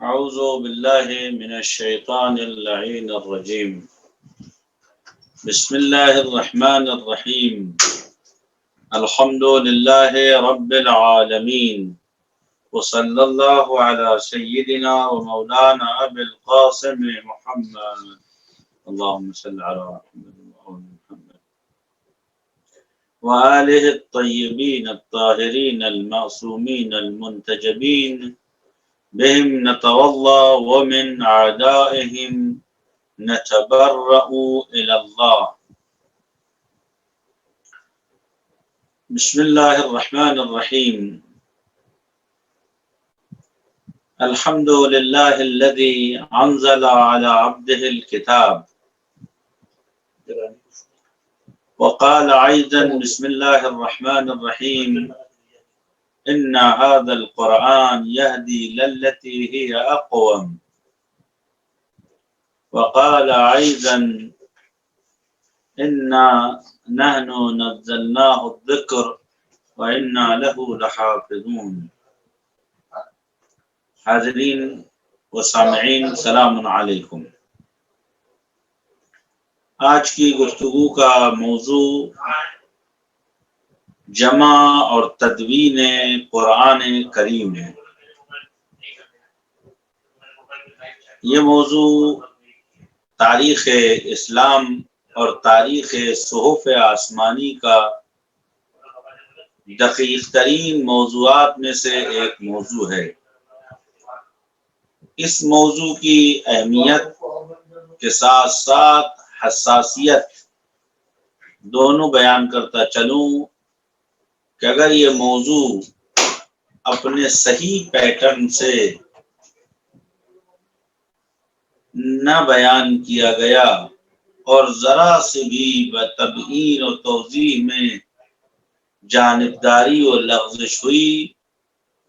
أعوذ بالله من الشيطان اللعين الرجيم. بسم الله الرحمن الرحيم. الحمد لله رب العالمين، وصلى الله على سيدنا ومولانا أبي القاسم محمد. اللهم صل على محمد وآله الطيبين الطاهرين المعصومين المنتجبين، بهم نتولى ومن أعدائهم نتبرأ إلى الله. بسم الله الرحمن الرحيم. الحمد لله الذي أنزل على عبده الكتاب، وقال أيضا بسم الله الرحمن الرحيم: إن هذا القرآن يهدي للتي هي أقوم. وقال أيضا: إنا نحن نزلناه الذكر وإنا له لحافظون. حاضرین و سامعین، سلام علیکم. آج کی گفتگو کا موضوع جمع اور تدوین قرآن کریم ہے. یہ موضوع تاریخ اسلام اور تاریخ صحف آسمانی کا دقیق ترین موضوعات میں سے ایک موضوع ہے. اس موضوع کی اہمیت کے ساتھ ساتھ حساسیت دونوں بیان کرتا چلوں کہ اگر یہ موضوع اپنے صحیح پیٹرن سے نہ بیان کیا گیا اور ذرا سے بھی بتبیین و توضیح میں جانبداری و لغزش ہوئی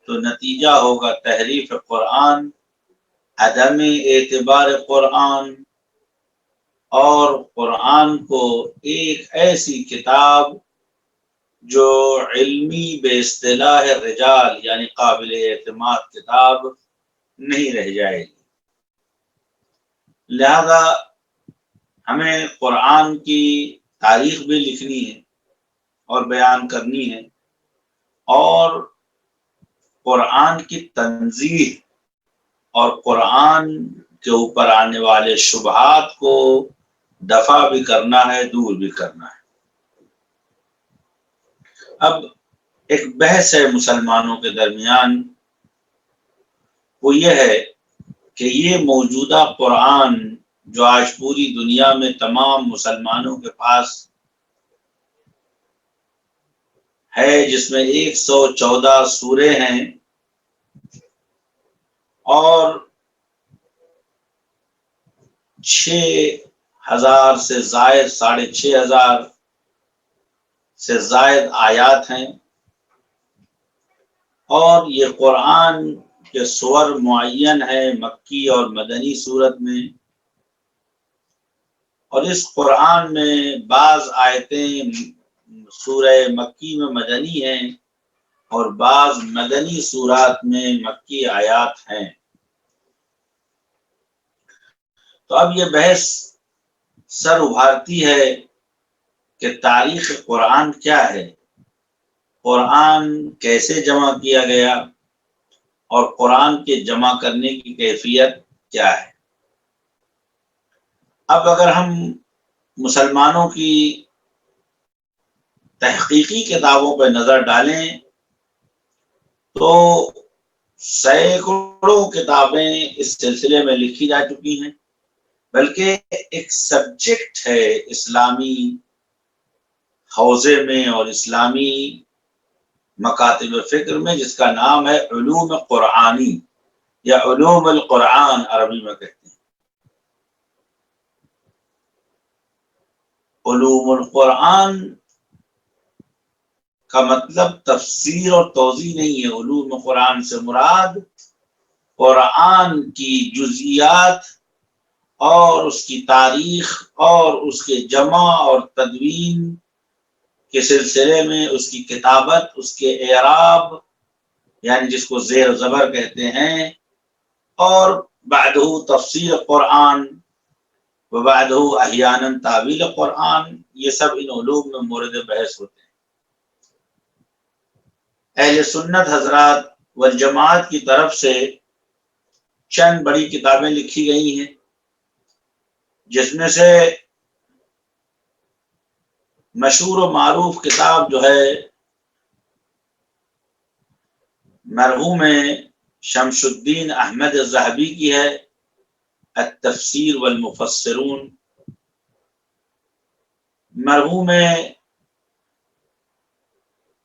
تو نتیجہ ہوگا تحریف قرآن، عدم اعتبار قرآن، اور قرآن کو ایک ایسی کتاب جو علمی بے اصطلاح رجال یعنی قابل اعتماد کتاب نہیں رہ جائے گی. لہذا ہمیں قرآن کی تاریخ بھی لکھنی ہے اور بیان کرنی ہے، اور قرآن کی تنزیہ اور قرآن کے اوپر آنے والے شبہات کو دفع بھی کرنا ہے، دور بھی کرنا ہے. اب ایک بحث ہے مسلمانوں کے درمیان، وہ یہ ہے کہ یہ موجودہ قرآن جو آج پوری دنیا میں تمام مسلمانوں کے پاس ہے، جس میں 114 سورے ہیں اور 6,000 سے زائد 6,500 سے زائد آیات ہیں، اور یہ قرآن کے سور معین ہے مکی اور مدنی صورت میں، اور اس قرآن میں بعض آیتیں سورہ مکی میں مدنی ہیں اور بعض مدنی سورات میں مکی آیات ہیں. تو اب یہ بحث سر ابھارتی ہے کہ تاریخ قرآن کیا ہے، قرآن کیسے جمع کیا گیا، اور قرآن کے جمع کرنے کی کیفیت کیا ہے. اب اگر ہم مسلمانوں کی تحقیقی کتابوں پہ نظر ڈالیں تو سینکڑوں کتابیں اس سلسلے میں لکھی جا چکی ہیں، بلکہ ایک سبجیکٹ ہے اسلامی حوزے میں اور اسلامی مکاتب فکر میں جس کا نام ہے علوم قرآنی یا علوم القرآن عربی میں کہتے ہیں. علوم القرآن کا مطلب تفسیر اور توضیح نہیں ہے. علوم قرآن سے مراد قرآن کی جزئیات اور اس کی تاریخ اور اس کے جمع اور تدوین کے سلسلے میں اس کی کتابت، اس کے اعراب یعنی جس کو زیر و زبر کہتے ہیں، اور بعدہ تفسیر قرآن و بعدہ احیانا تعویل قرآن، یہ سب ان علوم میں مورد بحث ہوتے ہیں۔ اہل سنت حضرات والجماعت کی طرف سے چند بڑی کتابیں لکھی گئی ہیں، جس میں سے مشہور و معروف کتاب جو ہے مرحوم شمس الدین احمد الذہبی کی ہے، التفسیر والمفسرون، مرحوم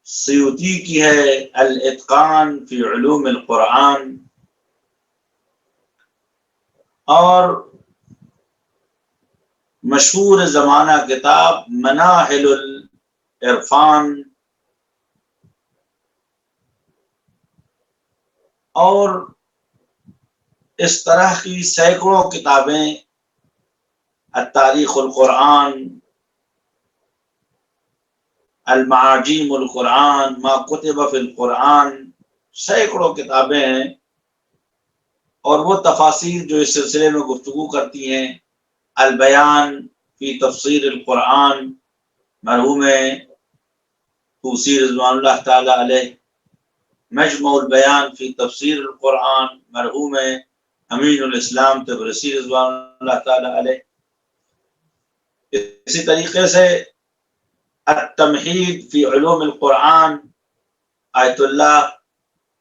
سیوطی کی ہے الاتقان فی علوم القرآن، اور مشہور زمانہ کتاب مناحل العرفان، اور اس طرح کی سینکڑوں کتابیں، التاریخ القرآن، المعاجم القرآن، ما کتب فی القرآن، سینکڑوں کتابیں ہیں، اور وہ تفاسیر جو اس سلسلے میں گفتگو کرتی ہیں، البیان فی تفسیر القرآن، مرحوم طوسی رضوان اللہ تعالی علیہ، مجمع البیان فی تفسیر القرآن، مرحوم امین الاسلام طبرسی رضوان اللہ تعالی علیہ۔ اسی طریقے سے التمہید فی علوم القرآن، آیت اللہ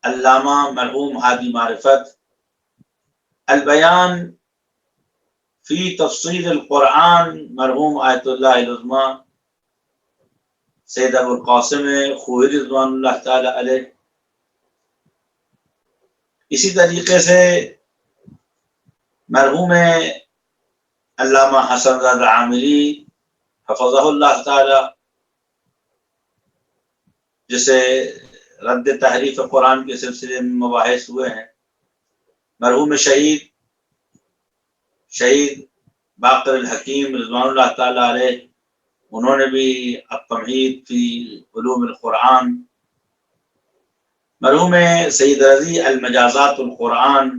علامہ مرحوم ہادی معرفت، البیان فی تفسیر القرآن، مرحوم آیت اللہ العظمیٰ سید ابو القاسم خوئی رضوان اللہ تعالی علیہ۔ اسی طریقے سے مرحوم علامہ حسن رضا عامری حفظہ اللہ تعالی، جسے رد تحریف قرآن کے سلسلے میں مباحث ہوئے ہیں، مرحوم شہید باقر الحکیم رضوان اللہ تعالی علیہ، انہوں نے بھی التمہید فی علوم القرآن، مرحوم سید رضی المجازات القرآن،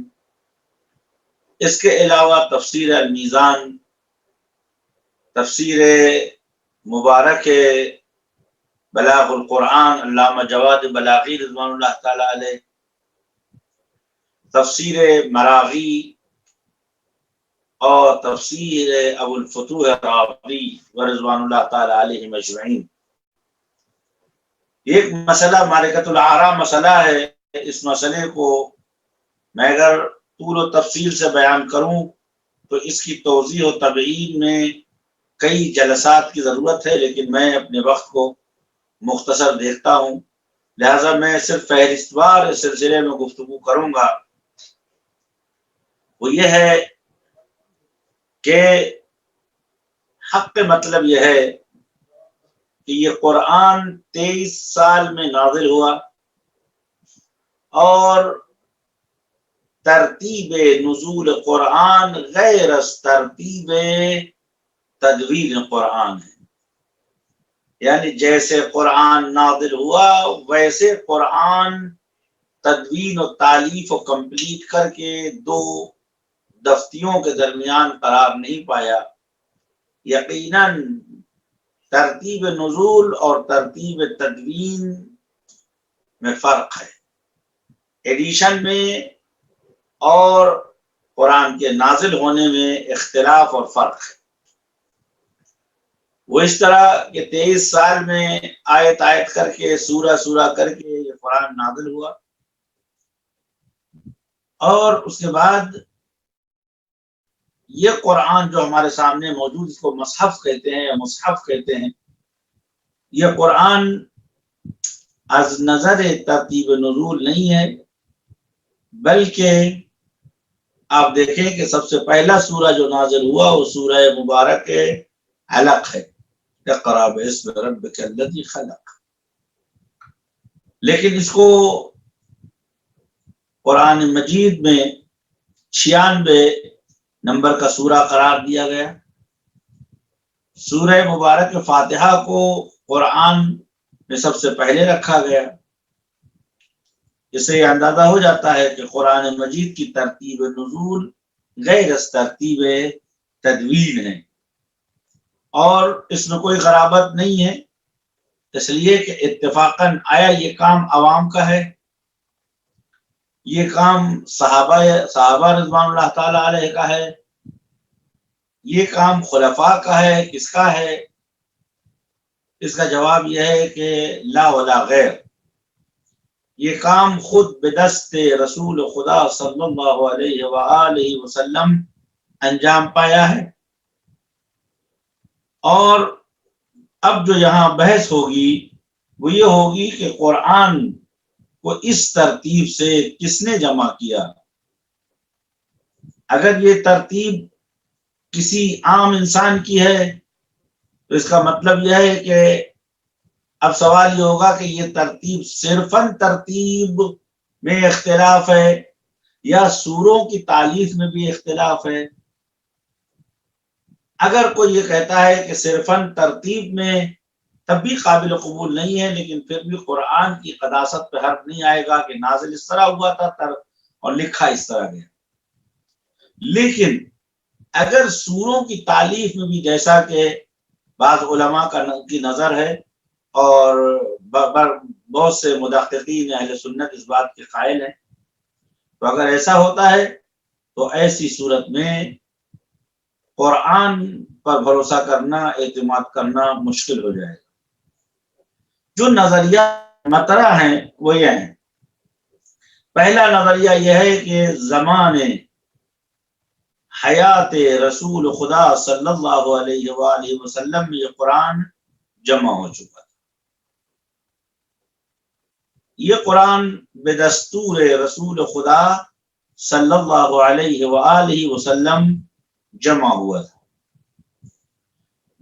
اس کے علاوہ تفسیر المیزان، تفسیر مبارک بلاغ القرآن علامہ جواد بلاغی رضوان اللہ تعالی علیہ، تفسیر مراغی اور تفسیر ابو الفتوح الرابی ورضوان اللہ تعالی علیہ مجمعین۔ ایک مسئلہ معرکۃ الآراء مسئلہ ہے، اس مسئلے کو میں اگر طول و تفصیل سے بیان کروں تو اس کی توضیح و تبیین میں کئی جلسات کی ضرورت ہے، لیکن میں اپنے وقت کو مختصر دیکھتا ہوں، لہذا میں صرف فہرست وار اس سلسلے میں گفتگو کروں گا۔ وہ یہ ہے کہ حق مطلب یہ ہے کہ یہ قرآن 23 سال میں نازل ہوا، اور ترتیب نزول قرآن غیر از ترتیب تدوین قرآن ہے، یعنی جیسے قرآن نازل ہوا ویسے قرآن تدوین و تالیف و کمپلیٹ کر کے 2 دفتیوں کے درمیان قرار نہیں پایا۔ یقیناً ترتیب نزول اور ترتیب تدوین میں فرق ہے، ایڈیشن میں اور قرآن کے نازل ہونے میں اختلاف اور فرق ہے۔ وہ اس طرح کہ 23 سال میں آیت آیت کر کے سورہ سورہ کر کے یہ قرآن نازل ہوا، اور اس کے بعد یہ قرآن جو ہمارے سامنے موجود، اس کو مصحف کہتے ہیں یا مصحف کہتے ہیں، یہ قرآن از نظر ترتیب نزول نہیں ہے، بلکہ آپ دیکھیں کہ سب سے پہلا سورہ جو نازل ہوا وہ سورہ مبارک علق ہے، اقرأ باسم ربک الذی خلق، لیکن اس کو قرآن مجید میں 96 نمبر کا سورہ قرار دیا گیا۔ سورہ مبارک فاتحہ کو قرآن میں سب سے پہلے رکھا گیا، اس سے یہ اندازہ ہو جاتا ہے کہ قرآن مجید کی ترتیب نزول غیر از ترتیب تدوین ہے، اور اس میں کوئی غرابت نہیں ہے، اس لیے کہ اتفاقاً آیا یہ کام عوام کا ہے، یہ کام صحابہ رضوان اللہ تعالی علیہ کا ہے، یہ کام خلفاء کا ہے، کس کا ہے؟ اس کا جواب یہ ہے کہ لا ولا غیر، یہ کام خود بدست رسول خدا صلی اللہ علیہ وآلہ وسلم انجام پایا ہے۔ اور اب جو یہاں بحث ہوگی وہ یہ ہوگی کہ قرآن کو اس ترتیب سے کس نے جمع کیا۔ اگر یہ ترتیب کسی عام انسان کی ہے تو اس کا مطلب یہ ہے کہ اب سوال یہ ہوگا کہ یہ ترتیب صرفاً ترتیب میں اختلاف ہے یا سوروں کی تالیف میں بھی اختلاف ہے۔ اگر کوئی یہ کہتا ہے کہ صرفاً ترتیب میں، تب بھی قابل قبول نہیں ہے، لیکن پھر بھی قرآن کی قداست پہ حرف نہیں آئے گا کہ نازل اس طرح ہوا تھا اور لکھا اس طرح گیا۔ لیکن اگر سوروں کی تالیف میں بھی، جیسا کہ بعض علماء کی نظر ہے اور بہت سے محققین اہل سنت اس بات کے قائل ہیں، تو اگر ایسا ہوتا ہے تو ایسی صورت میں قرآن پر بھروسہ کرنا، اعتماد کرنا مشکل ہو جائے گا۔ جو نظریہ مطرح ہیں وہ یہ ہیں۔ پہلا نظریہ یہ ہے کہ زمان حیات رسول خدا صلی اللہ علیہ وآلہ وسلم میں یہ قرآن جمع ہو چکا تھا۔ یہ قرآن بدستور رسول خدا صلی اللہ علیہ وآلہ وسلم جمع ہوا تھا۔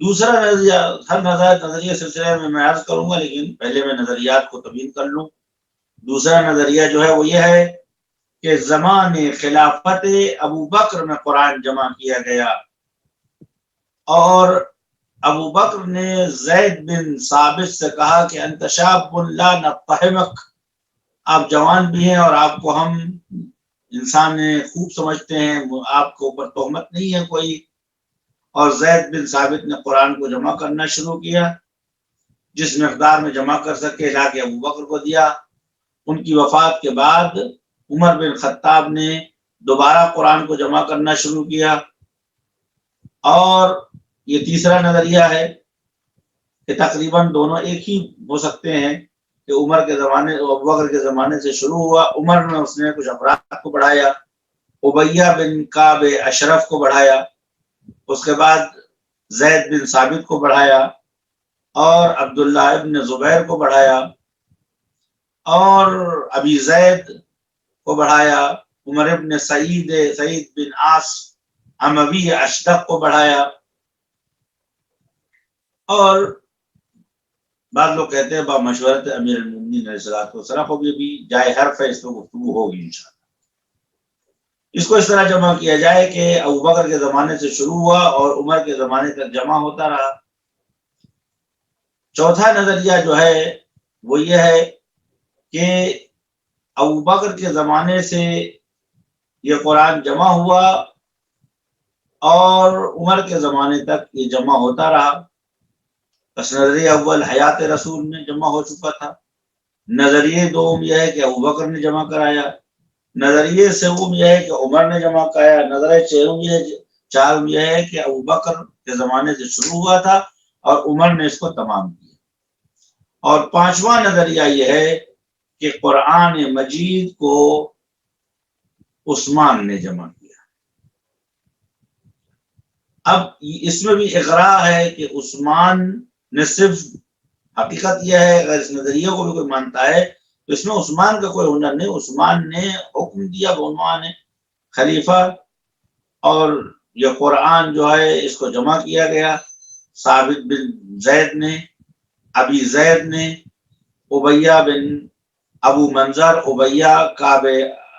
دوسرا نظریہ، ہر نظریہ سلسلے میں عرض کروں گا، لیکن پہلے میں نظریات کو تبیین کر لوں۔ دوسرا نظریہ جو ہے وہ یہ ہے کہ زمان خلافت ابو بکر میں قرآن جمع کیا گیا، اور ابو بکر نے زید بن ثابت سے کہا کہ انت شاب لا نتہمک، آپ جوان بھی ہیں اور آپ کو ہم انسان خوب سمجھتے ہیں، آپ کے اوپر تہمت نہیں ہے کوئی۔ اور زید بن ثابت نے قرآن کو جمع کرنا شروع کیا، جس مقدار میں جمع کر سکے لا کے ابو بکر کو دیا۔ ان کی وفات کے بعد عمر بن خطاب نے دوبارہ قرآن کو جمع کرنا شروع کیا۔ اور یہ تیسرا نظریہ ہے کہ تقریباً دونوں ایک ہی ہو سکتے ہیں، کہ عمر کے زمانے، ابو بکر کے زمانے سے شروع ہوا، عمر نے اس نے کچھ افراد کو بڑھایا، امیہ بن کعب اشرف کو بڑھایا، اس کے بعد زید بن ثابت کو بڑھایا، اور عبداللہ ابن زبیر کو بڑھایا، اور ابی زید کو بڑھایا، عمر ابن سعید بن عاص اموی اشدق کو بڑھایا، اور بعض لوگ کہتے ہیں با مشورت امیر المومنین علیہ الصلوۃ والسلام کو بھی جائے حرف ہے، اس پر گفتگو ہوگی انشاءاللہ۔ اس کو اس طرح جمع کیا جائے کہ ابو بکر کے زمانے سے شروع ہوا اور عمر کے زمانے تک جمع ہوتا رہا۔ چوتھا نظریہ جو ہے وہ یہ ہے کہ ابو بکر کے زمانے سے یہ قرآن جمع ہوا اور عمر کے زمانے تک یہ جمع ہوتا رہا۔ بس نظریہ اول حیات رسول میں جمع ہو چکا تھا، نظریہ دوم یہ ہے کہ ابو بکر نے جمع کرایا، نظریہ سوم یہ ہے کہ عمر نے جمع کرایا، نظریہ چارم یہ ہے کہ ابو بکر کے زمانے سے شروع ہوا تھا اور عمر نے اس کو تمام کیا۔ اور پانچواں نظریہ یہ ہے کہ قرآن مجید کو عثمان نے جمع کیا۔ اب اس میں بھی اقرار ہے کہ عثمان نے صرف، حقیقت یہ ہے اگر اس نظریے کو بھی کوئی مانتا ہے تو اس میں عثمان کا کوئی ہنر نہیں، عثمان نے حکم دیا بعنوان خلیفہ، اور یہ قرآن جو ہے اس کو جمع کیا گیا۔ ثابت بن زید نے، ابی زید نے، امیہ بن ابو منظر، امیہ کعب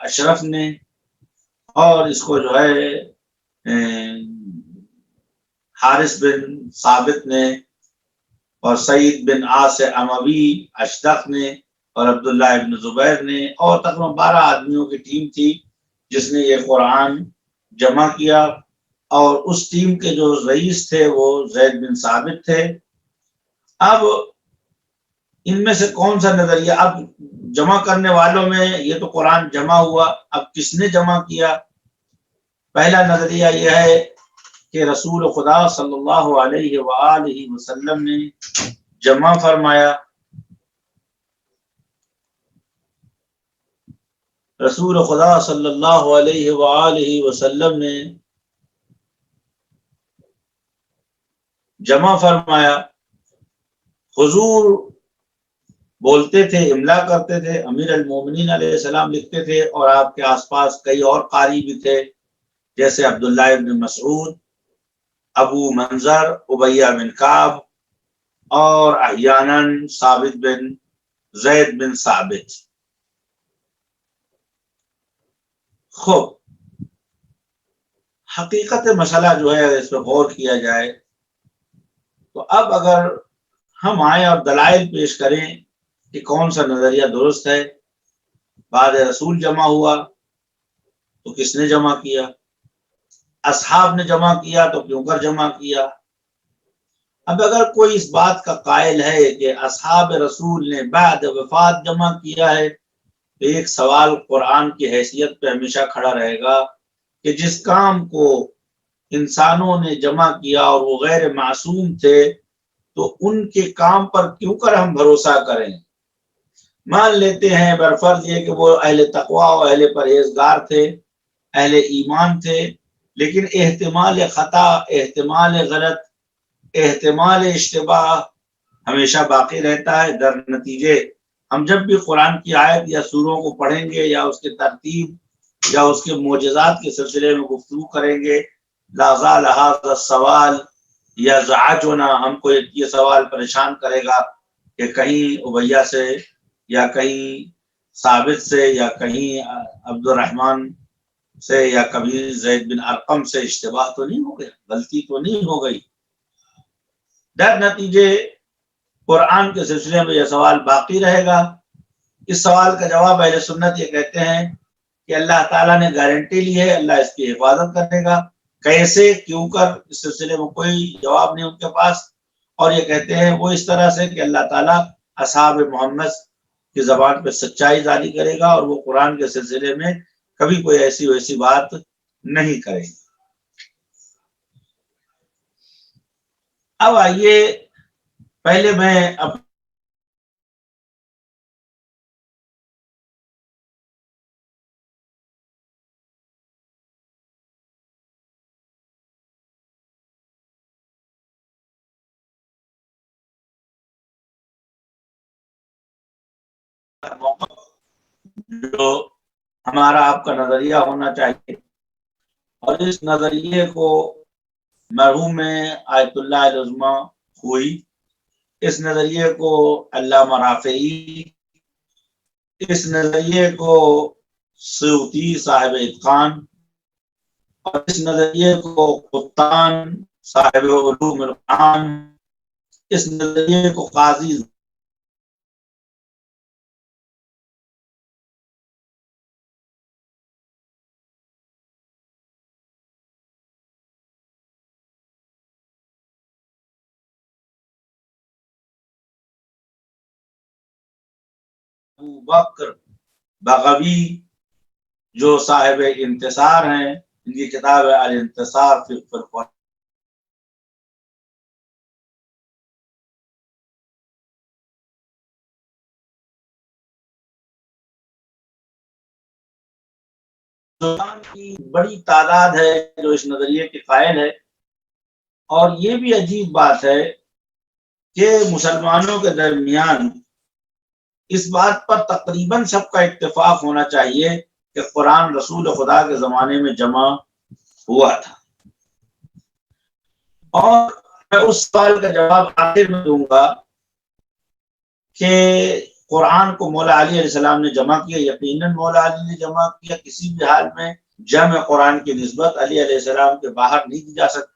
اشرف نے، اور اس کو جو ہے حارث بن ثابت نے، اور سعید بن عاص اموی اشدق نے، اور عبداللہ ابن زبیر نے، اور تقریباً 12 آدمیوں کی ٹیم تھی جس نے یہ قرآن جمع کیا، اور اس ٹیم کے جو رئیس تھے وہ زید بن ثابت تھے۔ اب ان میں سے کون سا نظریہ، اب جمع کرنے والوں میں یہ تو قرآن جمع ہوا، اب کس نے جمع کیا؟ پہلا نظریہ یہ ہے کہ رسول خدا صلی اللہ علیہ وآلہ وسلم نے جمع فرمایا۔ رسول خدا صلی اللہ علیہ وآلہ وسلم نے جمع فرمایا۔ حضور بولتے تھے، املا کرتے تھے، امیر المومنین علیہ السلام لکھتے تھے، اور آپ کے آس پاس کئی اور قاری بھی تھے جیسے عبداللہ ابن مسعود، ابو منظر، ابیہ بن کعب، اور احیاناً ثابت بن زید بن ثابت۔ خوب حقیقت مسئلہ جو ہے اس پہ غور کیا جائے تو اب اگر ہم آئیں اور دلائل پیش کریں کہ کون سا نظریہ درست ہے، بعد رسول جمع ہوا تو کس نے جمع کیا، اصحاب نے جمع کیا تو کیوں کر جمع کیا؟ اب اگر کوئی اس بات کا قائل ہے کہ اصحاب رسول نے بعد وفات جمع کیا ہے تو ایک سوال قرآن کی حیثیت پہ ہمیشہ کھڑا رہے گا کہ جس کام کو انسانوں نے جمع کیا اور وہ غیر معصوم تھے تو ان کے کام پر کیوں کر ہم بھروسہ کریں؟ مان لیتے ہیں برفرض یہ کہ وہ اہل تقوی و اہل پرہیزگار تھے، اہل ایمان تھے، لیکن احتمال خطا، احتمال غلط، احتمال اشتباہ ہمیشہ باقی رہتا ہے۔ در نتیجے ہم جب بھی قرآن کی آیت یا سوروں کو پڑھیں گے یا اس کی ترتیب یا اس کے معجزات کے سلسلے میں گفتگو کریں گے، لا زال ھذا السوال یزعجنا، ہم کو یہ سوال پریشان کرے گا کہ کہیں ابیہ سے یا کہیں ثابت سے یا کہیں عبد الرحمن سے یا کبھی زید بن ارقم سے اشتباہ تو نہیں ہو گیا، غلطی تو نہیں ہو گئی؟ در نتیجے قرآن کے سلسلے میں یہ سوال باقی رہے گا۔ اس سوال کا جواب اہل سنت یہ کہتے ہیں کہ اللہ تعالیٰ نے گارنٹی لی ہے، اللہ اس کی حفاظت کرے گا، کیسے کیوں کر اس سلسلے میں کوئی جواب نہیں ان کے پاس، اور یہ کہتے ہیں وہ اس طرح سے کہ اللہ تعالیٰ اصحاب محمد کی زبان پہ سچائی جاری کرے گا اور وہ قرآن کے سلسلے میں کبھی کوئی ایسی ویسی بات نہیں کرے گا۔ اب آئیے پہلے میں جو ہمارا آپ کا نظریہ ہونا چاہیے، اور اس نظریے کو مرحوم آیت اللہ العظمی ہوئی، اس نظریے کو علامہ رافعی، اس نظریے کو سیوطی صاحب اتقان، اور اس نظریے کو قطان صاحب علوم القرآن، اس نظریے کو قاضی ابو بکر بغوی جو صاحب انتصار ہیں، ان کی کتاب ہے الانتصار فی القرآن، کی بڑی تعداد ہے جو اس نظریے کے قائل ہے۔ اور یہ بھی عجیب بات ہے کہ مسلمانوں کے درمیان اس بات پر تقریباً سب کا اتفاق ہونا چاہیے کہ قرآن رسول خدا کے زمانے میں جمع ہوا تھا۔ اور میں اس سوال کا جواب آخر میں دوں گا کہ قرآن کو مولا علی علیہ السلام نے جمع کیا، یقیناً مولا علی نے جمع کیا، کسی بھی حال میں جمع قرآن کی نسبت علی علیہ السلام کے باہر نہیں کی جا سکتی۔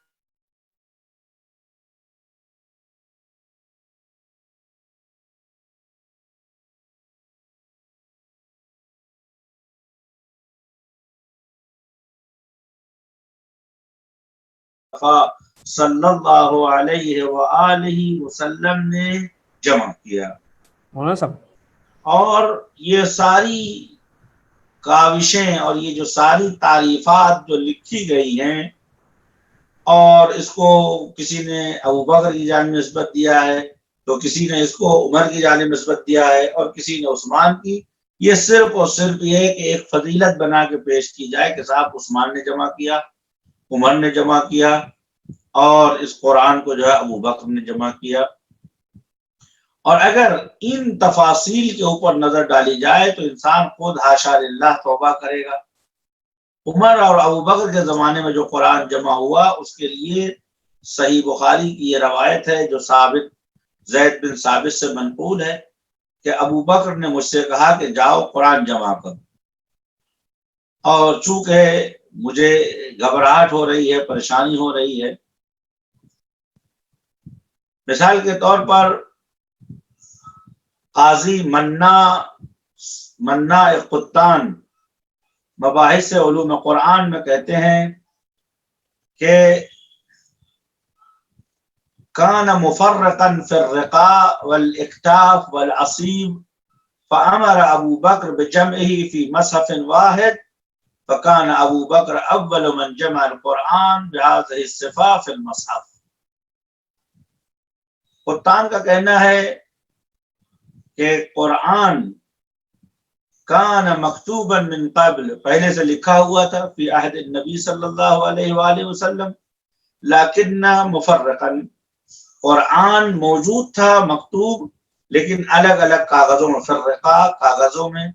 صلی اللہ علیہ وآلہ وسلم نے جمع کیا۔ مولانا صاحب اور یہ ساری کاوشیں اور یہ جو ساری تعریفات جو لکھی گئی ہیں، اور اس کو کسی نے ابو بکر کی جانب نسبت دیا ہے، تو کسی نے اس کو عمر کی جانب نسبت دیا ہے، اور کسی نے عثمان کی، یہ صرف اور صرف یہ ہے کہ ایک فضیلت بنا کے پیش کی جائے کہ صاحب عثمان نے جمع کیا، عمر نے جمع کیا، اور اس قرآن کو جو ہے ابو بکر نے جمع کیا۔ اور اگر ان تفاصیل کے اوپر نظر ڈالی جائے تو انسان خود حاشا للہ توبہ کرے گا۔ عمر اور ابو بکر کے زمانے میں جو قرآن جمع ہوا، اس کے لیے صحیح بخاری کی یہ روایت ہے جو زید بن ثابت سے منقول ہے کہ ابو بکر نے مجھ سے کہا کہ جاؤ قرآن جمع کرو، اور چونکہ مجھے گھبراہٹ ہو رہی ہے، پریشانی ہو رہی ہے۔ مثال کے طور پر قاضی منا قطان مباحث علوم قرآن میں کہتے ہیں کہ کان مفرقا فی الرقاء والاکتاف والعصیب فامر ابو بکر بجمعه فی مصحف واحد فکان ابو بکر اول من جمع القرآن بهذه الصفة فی المصحف۔ قطان کا کہنا ہے کہ قرآن کان مکتوبا من قبل، پہلے سے لکھا ہوا تھا، فی عہد النبی صلی اللہ علیہ وآلہ وسلم، لیکن مفرقا، قرآن موجود تھا مکتوب لیکن الگ الگ کاغذوں میں، فرقا کاغذوں میں،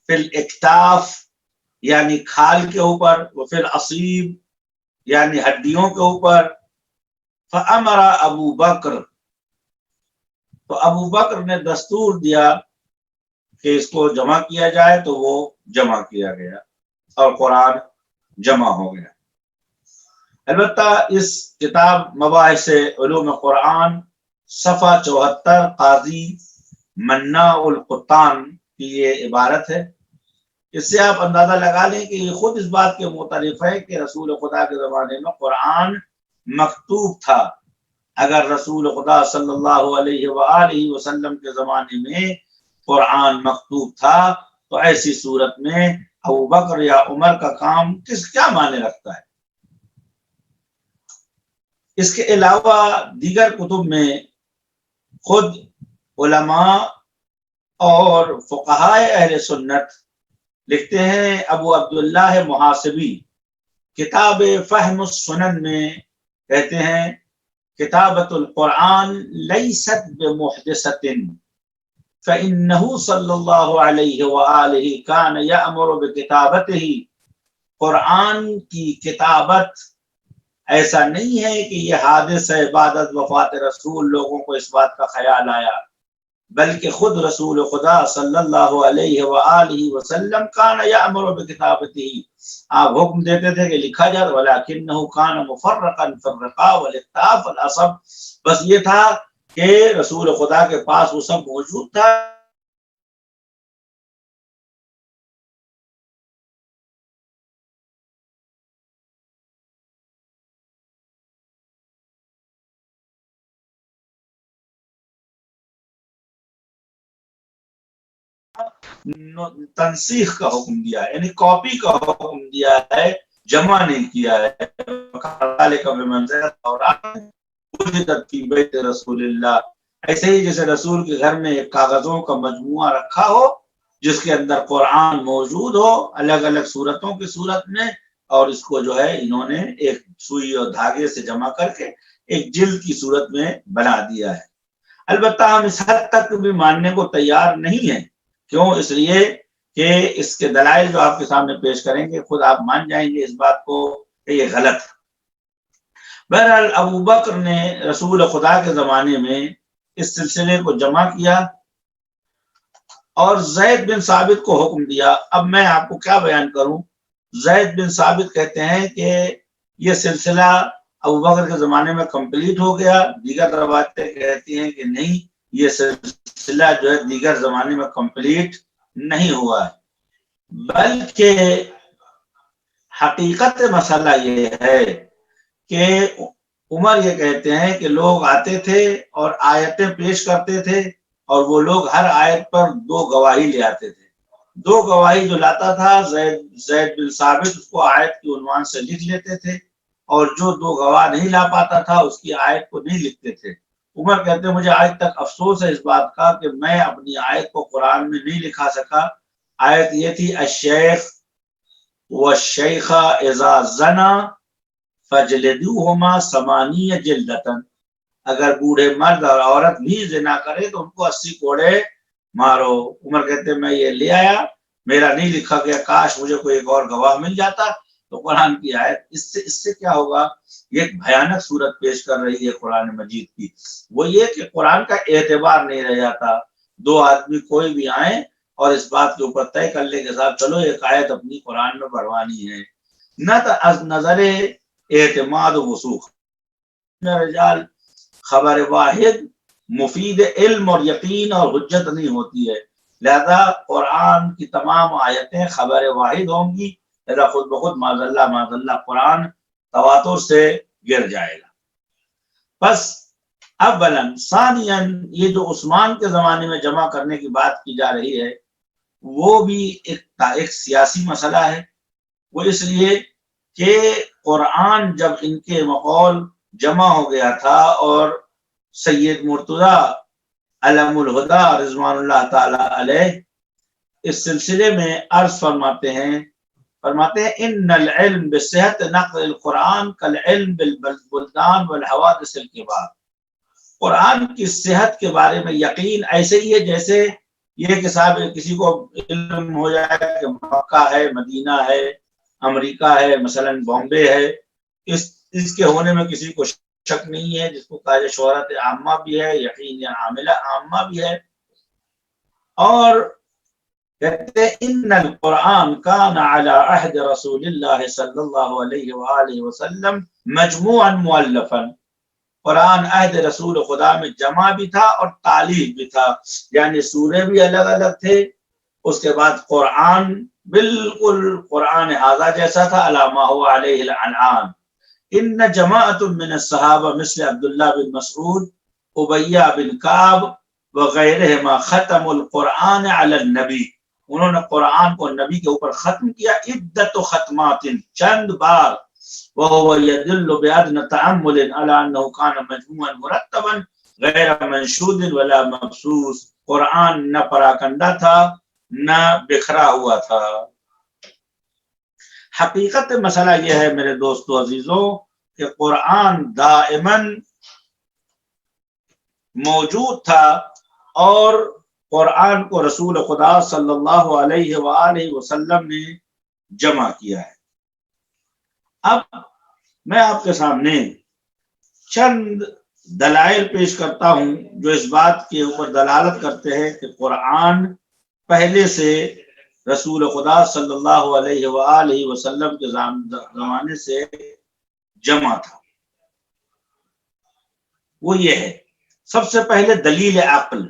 فی الاکتاف یعنی کھال کے اوپر، وفی العصیب یعنی ہڈیوں کے اوپر۔ فامر ابو بکر، تو ابو بکر نے دستور دیا کہ اس کو جمع کیا جائے، تو وہ جمع کیا گیا اور قرآن جمع ہو گیا۔ البتہ اس کتاب مباحث علوم قرآن صفحہ 74 قاضی منا القطان کی یہ عبارت ہے۔ اس سے آپ اندازہ لگا لیں کہ یہ خود اس بات کے معترف ہے کہ رسول خدا کے زمانے میں قرآن مکتوب تھا۔ اگر رسول خدا صلی اللہ علیہ وآلہ وسلم کے زمانے میں قرآن مکتوب تھا تو ایسی صورت میں ابو بکر یا عمر کا کام کیا معنی رکھتا ہے؟ اس کے علاوہ دیگر کتب میں خود علماء اور فقہائے اہل سنت لکھتے ہیں۔ ابو عبداللہ محاسبی کتاب فہم السنن میں کہتے ہیں کتابت القرآن لیست بمحدثۃ فإنه صلی اللہ علیہ وآلہ کان یأمر بکتابتہ، قرآن کی کتابت ایسا نہیں ہے کہ یہ حادث ہے بعد از وفات رسول لوگوں کو اس بات کا خیال آیا، بلکہ خود رسول خدا صلی اللہ علیہ وآلہ وسلم کان یأمر بکتابتہ، آپ حکم دیتے تھے کہ لکھا جائے، ولکنہ کان مفرقا فی الرقاء والاکتاف والعصب، بس یہ تھا کہ رسول خدا کے پاس وہ سب موجود تھا۔ تنسیخ کا حکم دیا ہے، یعنی کاپی کا حکم دیا ہے، جمع نہیں کیا ہے۔ رسول اللہ، ایسے ہی جیسے رسول کے گھر میں ایک کاغذوں کا مجموعہ رکھا ہو جس کے اندر قرآن موجود ہو الگ الگ صورتوں کی صورت میں، اور اس کو جو ہے انہوں نے ایک سوئی اور دھاگے سے جمع کر کے ایک جلد کی صورت میں بنا دیا ہے۔ البتہ ہم اس حد تک بھی ماننے کو تیار نہیں ہیں، کیوں؟ اس لیے کہ اس کے دلائل جو آپ کے سامنے پیش کریں گے خود آپ مان جائیں گے اس بات کو کہ یہ غلط ہے۔ بہرحال ابو بکر نے رسول خدا کے زمانے میں اس سلسلے کو جمع کیا اور زید بن ثابت کو حکم دیا۔ اب میں آپ کو کیا بیان کروں، زید بن ثابت کہتے ہیں کہ یہ سلسلہ ابو بکر کے زمانے میں کمپلیٹ ہو گیا، دیگر روایتیں کہتی ہیں کہ نہیں، یہ سلسلہ جو ہے دیگر زمانے میں کمپلیٹ نہیں ہوا ہے، بلکہ حقیقت مسئلہ یہ ہے کہ عمر یہ کہتے ہیں کہ لوگ آتے تھے اور آیتیں پیش کرتے تھے اور وہ لوگ ہر آیت پر 2 گواہی لے آتے تھے. 2 گواہی جو لاتا تھا زید بن ثابت اس کو آیت کی عنوان سے لکھ لیتے تھے اور جو 2 گواہ نہیں لا پاتا تھا اس کی آیت کو نہیں لکھتے تھے. عمر کہتے ہیں مجھے آج تک افسوس ہے اس بات کا کہ میں اپنی آیت کو قرآن میں نہیں لکھا سکا. آیت یہ تھی الشیخ والشیخہ اذا زنا فجلدوہما 80 جلدۃ، اگر بوڑھے مرد اور عورت بھی زنا کرے تو ان کو 80 کوڑے مارو. عمر کہتے ہیں میں یہ لے آیا، میرا نہیں لکھا گیا، کاش مجھے کوئی ایک اور گواہ مل جاتا. تو قرآن کی آیت اس سے کیا ہوگا، یہ ایک بھیانک صورت پیش کر رہی ہے قرآن مجید کی. وہ یہ کہ قرآن کا اعتبار نہیں رہ جاتا. 2 آدمی کوئی بھی آئیں اور اس بات کے اوپر طے کر لے کے ساتھ چلو ایک آیت اپنی قرآن میں پڑھوانی ہے، نہ تو از نظر اعتماد و وثوق. رجال خبر واحد مفید علم اور یقین اور حجت نہیں ہوتی ہے، لہذا قرآن کی تمام آیتیں خبر واحد ہوں گی، لہذا خود بخود معاذ اللہ قرآن تواتر سے گر جائے گا. بس اولا ثانیا یہ جو عثمان کے زمانے میں جمع کرنے کی بات کی جا رہی ہے وہ بھی ایک سیاسی مسئلہ ہے. وہ اس لیے کہ قرآن جب ان کے مقول جمع ہو گیا تھا اور سید مرتضی علم الہدا رضوان اللہ تعالی علیہ اس سلسلے میں عرض فرماتے ہیں ان العلم بصحت نقل القرآن کالعلم بالبلدان والحوادث الکبار. قرآن کی صحت کے بارے میں یقین ایسے ہی ہے جیسے یہ کہ صاحب کسی کو علم ہو جائے کہ مکہ ہے، مدینہ ہے، امریکہ ہے، مثلا بامبے ہے، اس کے ہونے میں کسی کو شک نہیں ہے، جس کو کہا شہرت عامہ بھی ہے، یقین عاملہ عامہ بھی ہے. اور کہتے ہیں ان القرآن کان علی عہد رسول اللہ صلی اللہ علیہ وآلہ وسلم مجموعا مؤلفا. قرآن عہد رسول خدا میں جمع بھی تھا اور تالیف بھی تھا، یعنی سورے بھی الگ الگ تھے. اس کے بعد قرآن بالکل قرآن ھذا جیسا تھا علامہ ہوا علیہ الانعام. ان جماعت من الصحابہ مثل عبداللہ بن مسعود، ابیہ بن کعب وغیرہما ختم القرآن علی النبی. انہوں نے قرآن کو نبی کے اوپر ختم کیا عدت ختمات، چند بار. وهو يدل بأدنى تأمل على أنه كان مجموعا مرتبا غیر منشود ولا مبسوس. قرآن نہ پراکنڈا تھا نہ بکھرا ہوا تھا. حقیقت مسئلہ یہ ہے میرے دوستو عزیزوں کہ قرآن دائماً موجود تھا اور قرآن کو رسول خدا صلی اللہ علیہ وآلہ وسلم نے جمع کیا ہے. اب میں آپ کے سامنے چند دلائل پیش کرتا ہوں جو اس بات کے اوپر دلالت کرتے ہیں کہ قرآن پہلے سے رسول خدا صلی اللہ علیہ وآلہ وسلم کے زمانے سے جمع تھا. وہ یہ ہے، سب سے پہلے دلیل عقل.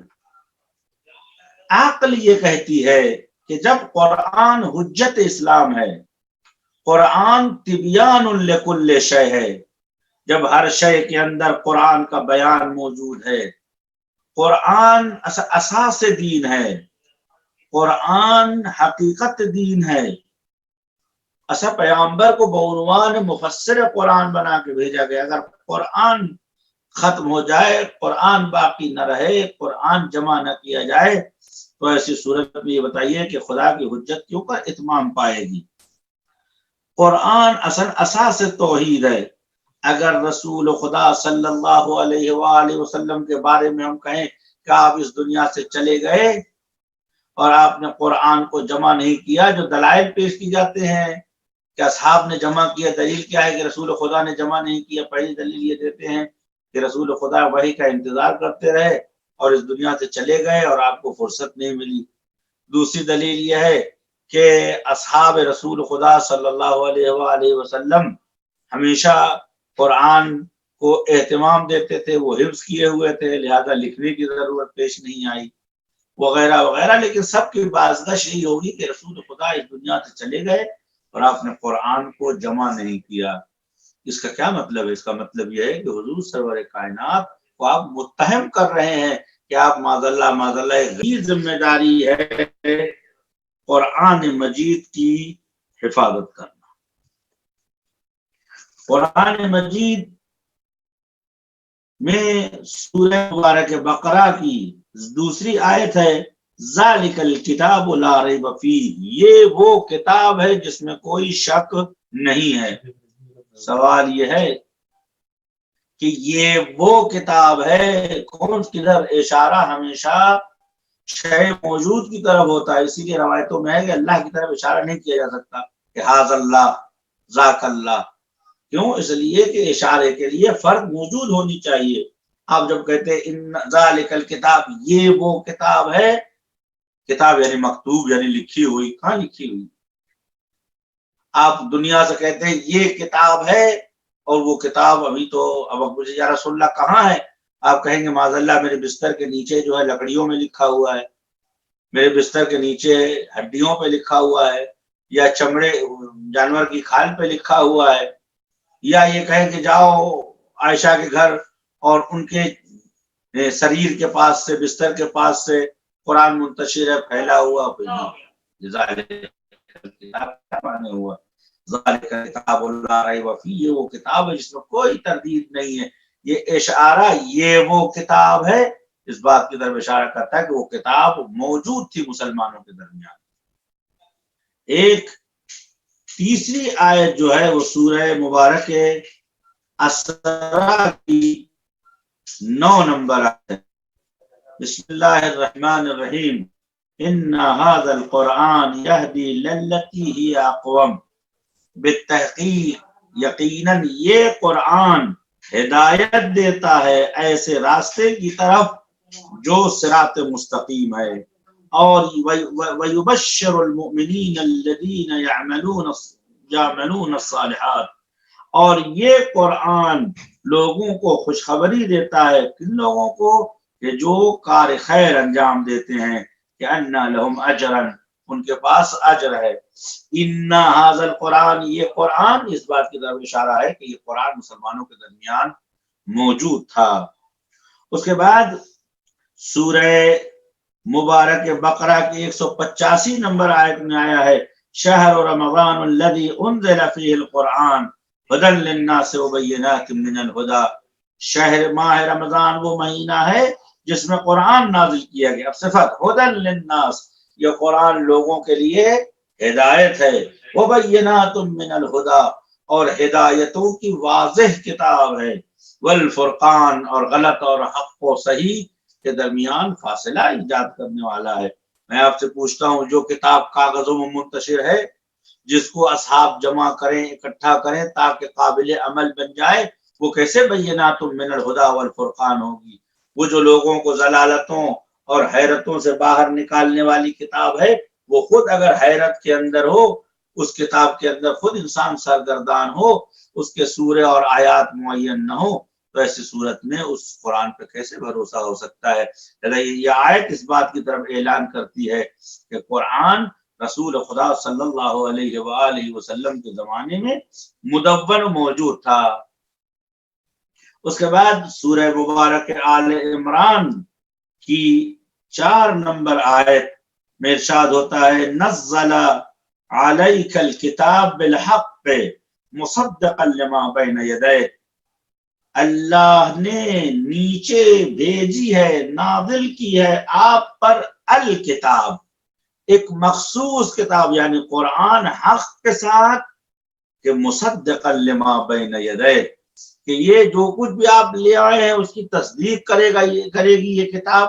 عقل یہ کہتی ہے کہ جب قرآن حجت اسلام ہے، قرآن طبیان لکل شے ہے، جب ہر شے کے اندر قرآن کا بیان موجود ہے، قرآن اساس دین ہے، قرآن حقیقت دین ہے. ایسا پیغمبر کو بعنوان مفسر قرآن بنا کے بھیجا گیا. اگر قرآن ختم ہو جائے، قرآن باقی نہ رہے، قرآن جمع نہ کیا جائے تو ایسی صورت میں یہ بتائیے کہ خدا کی حجت کے اوپر اتمام پائے گی. قرآن اصل اساس توحید ہے. اگر رسول خدا صلی اللہ علیہ وآلہ وسلم کے بارے میں ہم کہیں کہ آپ اس دنیا سے چلے گئے اور آپ نے قرآن کو جمع نہیں کیا، جو دلائل پیش کی جاتے ہیں کہ اصحاب نے جمع کیا، دلیل کیا ہے کہ رسول خدا نے جمع نہیں کیا؟ پہلی دلیل یہ دیتے ہیں کہ رسول خدا وحی کا انتظار کرتے رہے اور اس دنیا سے چلے گئے اور آپ کو فرصت نہیں ملی. دوسری دلیل یہ ہے کہ اصحاب رسول خدا صلی اللہ علیہ وآلہ وسلم ہمیشہ قرآن کو اہتمام دیتے تھے، وہ حفظ کیے ہوئے تھے، لہذا لکھنے کی ضرورت پیش نہیں آئی وغیرہ وغیرہ. لیکن سب کی بازگشت یہی ہوگی کہ رسول خدا اس دنیا سے چلے گئے اور آپ نے قرآن کو جمع نہیں کیا. اس کا کیا مطلب ہے؟ اس کا مطلب یہ ہے کہ حضور سرور کائنات کو آپ متہم کر رہے ہیں کہ آپ معاذ اللہ غیر ذمہ داری ہے قرآن مجید کی حفاظت کرنا۔ قرآن مجید میں سورہ مبارک بقرہ کی دوسری آیت ہے ذالک الکتاب لا ریب فیہ، یہ وہ کتاب ہے جس میں کوئی شک نہیں ہے۔ سوال یہ ہے کہ یہ وہ کتاب ہے، کون کدھر اشارہ ہمیشہ شے موجود کی طرف ہوتا ہے، اسی لیے روایتوں میں ہے کہ اللہ کی طرف اشارہ نہیں کیا جا سکتا کہ ہاذ اللہ ذاک اللہ، کیوں؟ اس لیے کہ اشارے کے لیے فرق موجود ہونی چاہیے۔ آپ جب کہتے ہیں ان ذالک الکتاب، یہ وہ کتاب ہے، کتاب یعنی مکتوب یعنی لکھی ہوئی، کہاں لکھی ہوئی؟ آپ دنیا سے کہتے ہیں یہ کتاب ہے اور وہ کتاب ابھی تو اب مجھے یا رسول اللہ کہاں ہے؟ آپ کہیں گے معاذ اللہ میرے بستر کے نیچے جو ہے لکڑیوں میں لکھا ہوا ہے، میرے بستر کے نیچے ہڈیوں پہ لکھا ہوا ہے، یا چمڑے جانور کی کھال پہ لکھا ہوا ہے، یا یہ کہیں کہ جاؤ عائشہ کے گھر اور ان کے سریر کے پاس سے، بستر کے پاس سے قرآن منتشر ہے پھیلا ہوا، ہوا کتاب اللہ ریب فیہ، یہ وہ کتاب ہے جس میں کوئی تردید نہیں ہے۔ یہ اشارہ یہ وہ کتاب ہے اس بات کی طرف اشارہ کرتا ہے کہ وہ کتاب موجود تھی مسلمانوں کے درمیان۔ ایک تیسری آیت جو ہے وہ سورہ مبارک اسراء کی 9 نمبر آیت، بسم اللہ الرحمن الرحیم ان هذا القرآن یہدی للتی ہی اقوم، بالتحقیق یقیناً یہ قرآن ہدایت دیتا ہے ایسے راستے کی طرف جو صراط مستقیم ہے، اور وَيُبَشِّرُ الْمُؤْمِنِينَ الَّذِينَ يَعْمَلُونَ الصَّالِحَاتِ، اور یہ قرآن لوگوں کو خوشخبری دیتا ہے، کن لوگوں کو؟ کہ جو کار خیر انجام دیتے ہیں، کہ اَنَّ لَهُمْ أَجْرًا، ان کے پاس اجر ہے۔ ان هذا القرآن، یہ قرآن اس بات کی طرف اشارہ ہے کہ یہ قرآن مسلمانوں کے درمیان موجود تھا۔ اس کے بعد سورہ مبارک بقرہ کی 185 نمبر آیت میں آیا ہے شہر رمضان الذی انزل فیہ القرآن ھدی للناس وبینات من الہدی، شہر ماہ رمضان وہ مہینہ ہے جس میں قرآن نازل کیا گیا۔ اب صفت ھدی للناس، یہ قرآن لوگوں کے لیے ہدایت ہے، وبینات من الہدی، اور ہدایتوں کی واضح کتاب ہے، والفرقان، اور غلط اور حق و صحیح کے درمیان فاصلہ ایجاد کرنے والا ہے۔ میں آپ سے پوچھتا ہوں جو کتاب کاغذوں میں منتشر ہے، جس کو اصحاب جمع کریں، اکٹھا کریں تاکہ قابل عمل بن جائے، وہ کیسے بینات من الہدی والفرقان ہوگی؟ وہ جو لوگوں کو ضلالتوں اور حیرتوں سے باہر نکالنے والی کتاب ہے، وہ خود اگر حیرت کے اندر ہو، اس کتاب کے اندر خود انسان سرگردان ہو، اس کے سورے اور آیات معین نہ ہو، تو ایسی صورت میں اس قرآن پہ کیسے بھروسہ ہو سکتا ہے؟ یہ آیت اس بات کی طرف اعلان کرتی ہے کہ قرآن رسول خدا صلی اللہ علیہ وآلہ وسلم کے زمانے میں مدون موجود تھا۔ اس کے بعد سورہ مبارک آل عمران کی 4 نمبر آیت میں ارشاد ہوتا ہے نزل علیک الکتاب بالحق مصدقا لما بین یدیہ، اللہ نے نیچے بھیجی ہے، نازل کی ہے آپ پر الکتاب، ایک مخصوص کتاب یعنی قرآن، حق کے ساتھ، کہ مصدقا لما بین یدیہ، کہ یہ جو کچھ بھی آپ لے آئے ہیں اس کی تصدیق کرے گی یہ کتاب،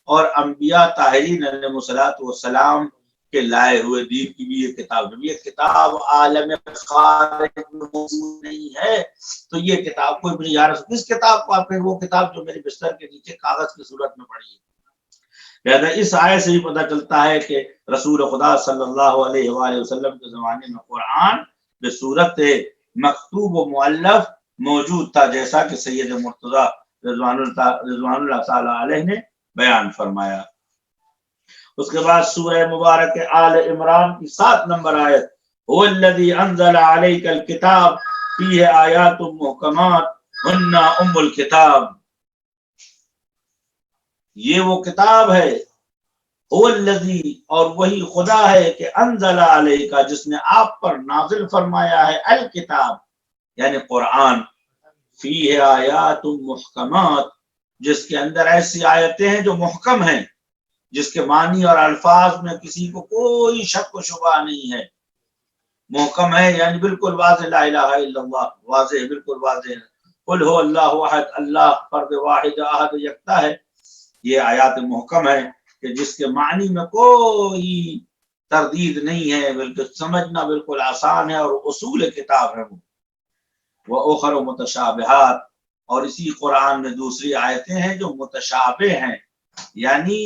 اور انبیاء طاہرین علیہ الصلوۃ والسلام کے لائے ہوئے دین کی بھی یہ کتاب، جب یہ کتاب عالم خارج میں موجود نہیں ہے تو یہ کتاب کوئی بھی یار کس کتاب کو آپ کہیں؟ وہ کتاب جو میرے بستر کے نیچے کاغذ کی صورت میں پڑی ہے۔ لہذا اس آیت سے بھی پتہ چلتا ہے کہ رسول خدا صلی اللہ علیہ وآلہ وسلم کے زمانے میں قرآن بصورت مکتوب و مؤلف موجود تھا، جیسا کہ سید مرتضیٰ رضوان اللہ تعالی علیہ نے بیان فرمایا۔ اس کے بعد سورہ مبارک آل عمران کی 7 نمبر آیت هو الذی انزل علیک الکتاب فی آیات محکمات ہن ام الکتاب، یہ وہ کتاب ہے، هو الذی، اور وہی خدا ہے کہ انزل علیک، جس نے آپ پر نازل فرمایا ہے الکتاب یعنی قرآن، فی آیات محکمات، جس کے اندر ایسی آیتیں ہیں جو محکم ہیں، جس کے معنی اور الفاظ میں کسی کو کوئی شک و شبہ نہیں ہے، محکم ہے یعنی بالکل واضح، لا الہ الا اللہ واضح، بالکل واضح ہے، قل هو اللہ احد، اللہ فرد واحد احد یکتا ہے، یہ آیات محکم ہے کہ جس کے معنی میں کوئی تردید نہیں ہے، بلکہ سمجھنا بالکل آسان ہے، اور اصول کتاب ہے وہ اخر متشابہات، اور اسی قرآن میں دوسری آیتیں ہیں جو متشابہ ہیں، یعنی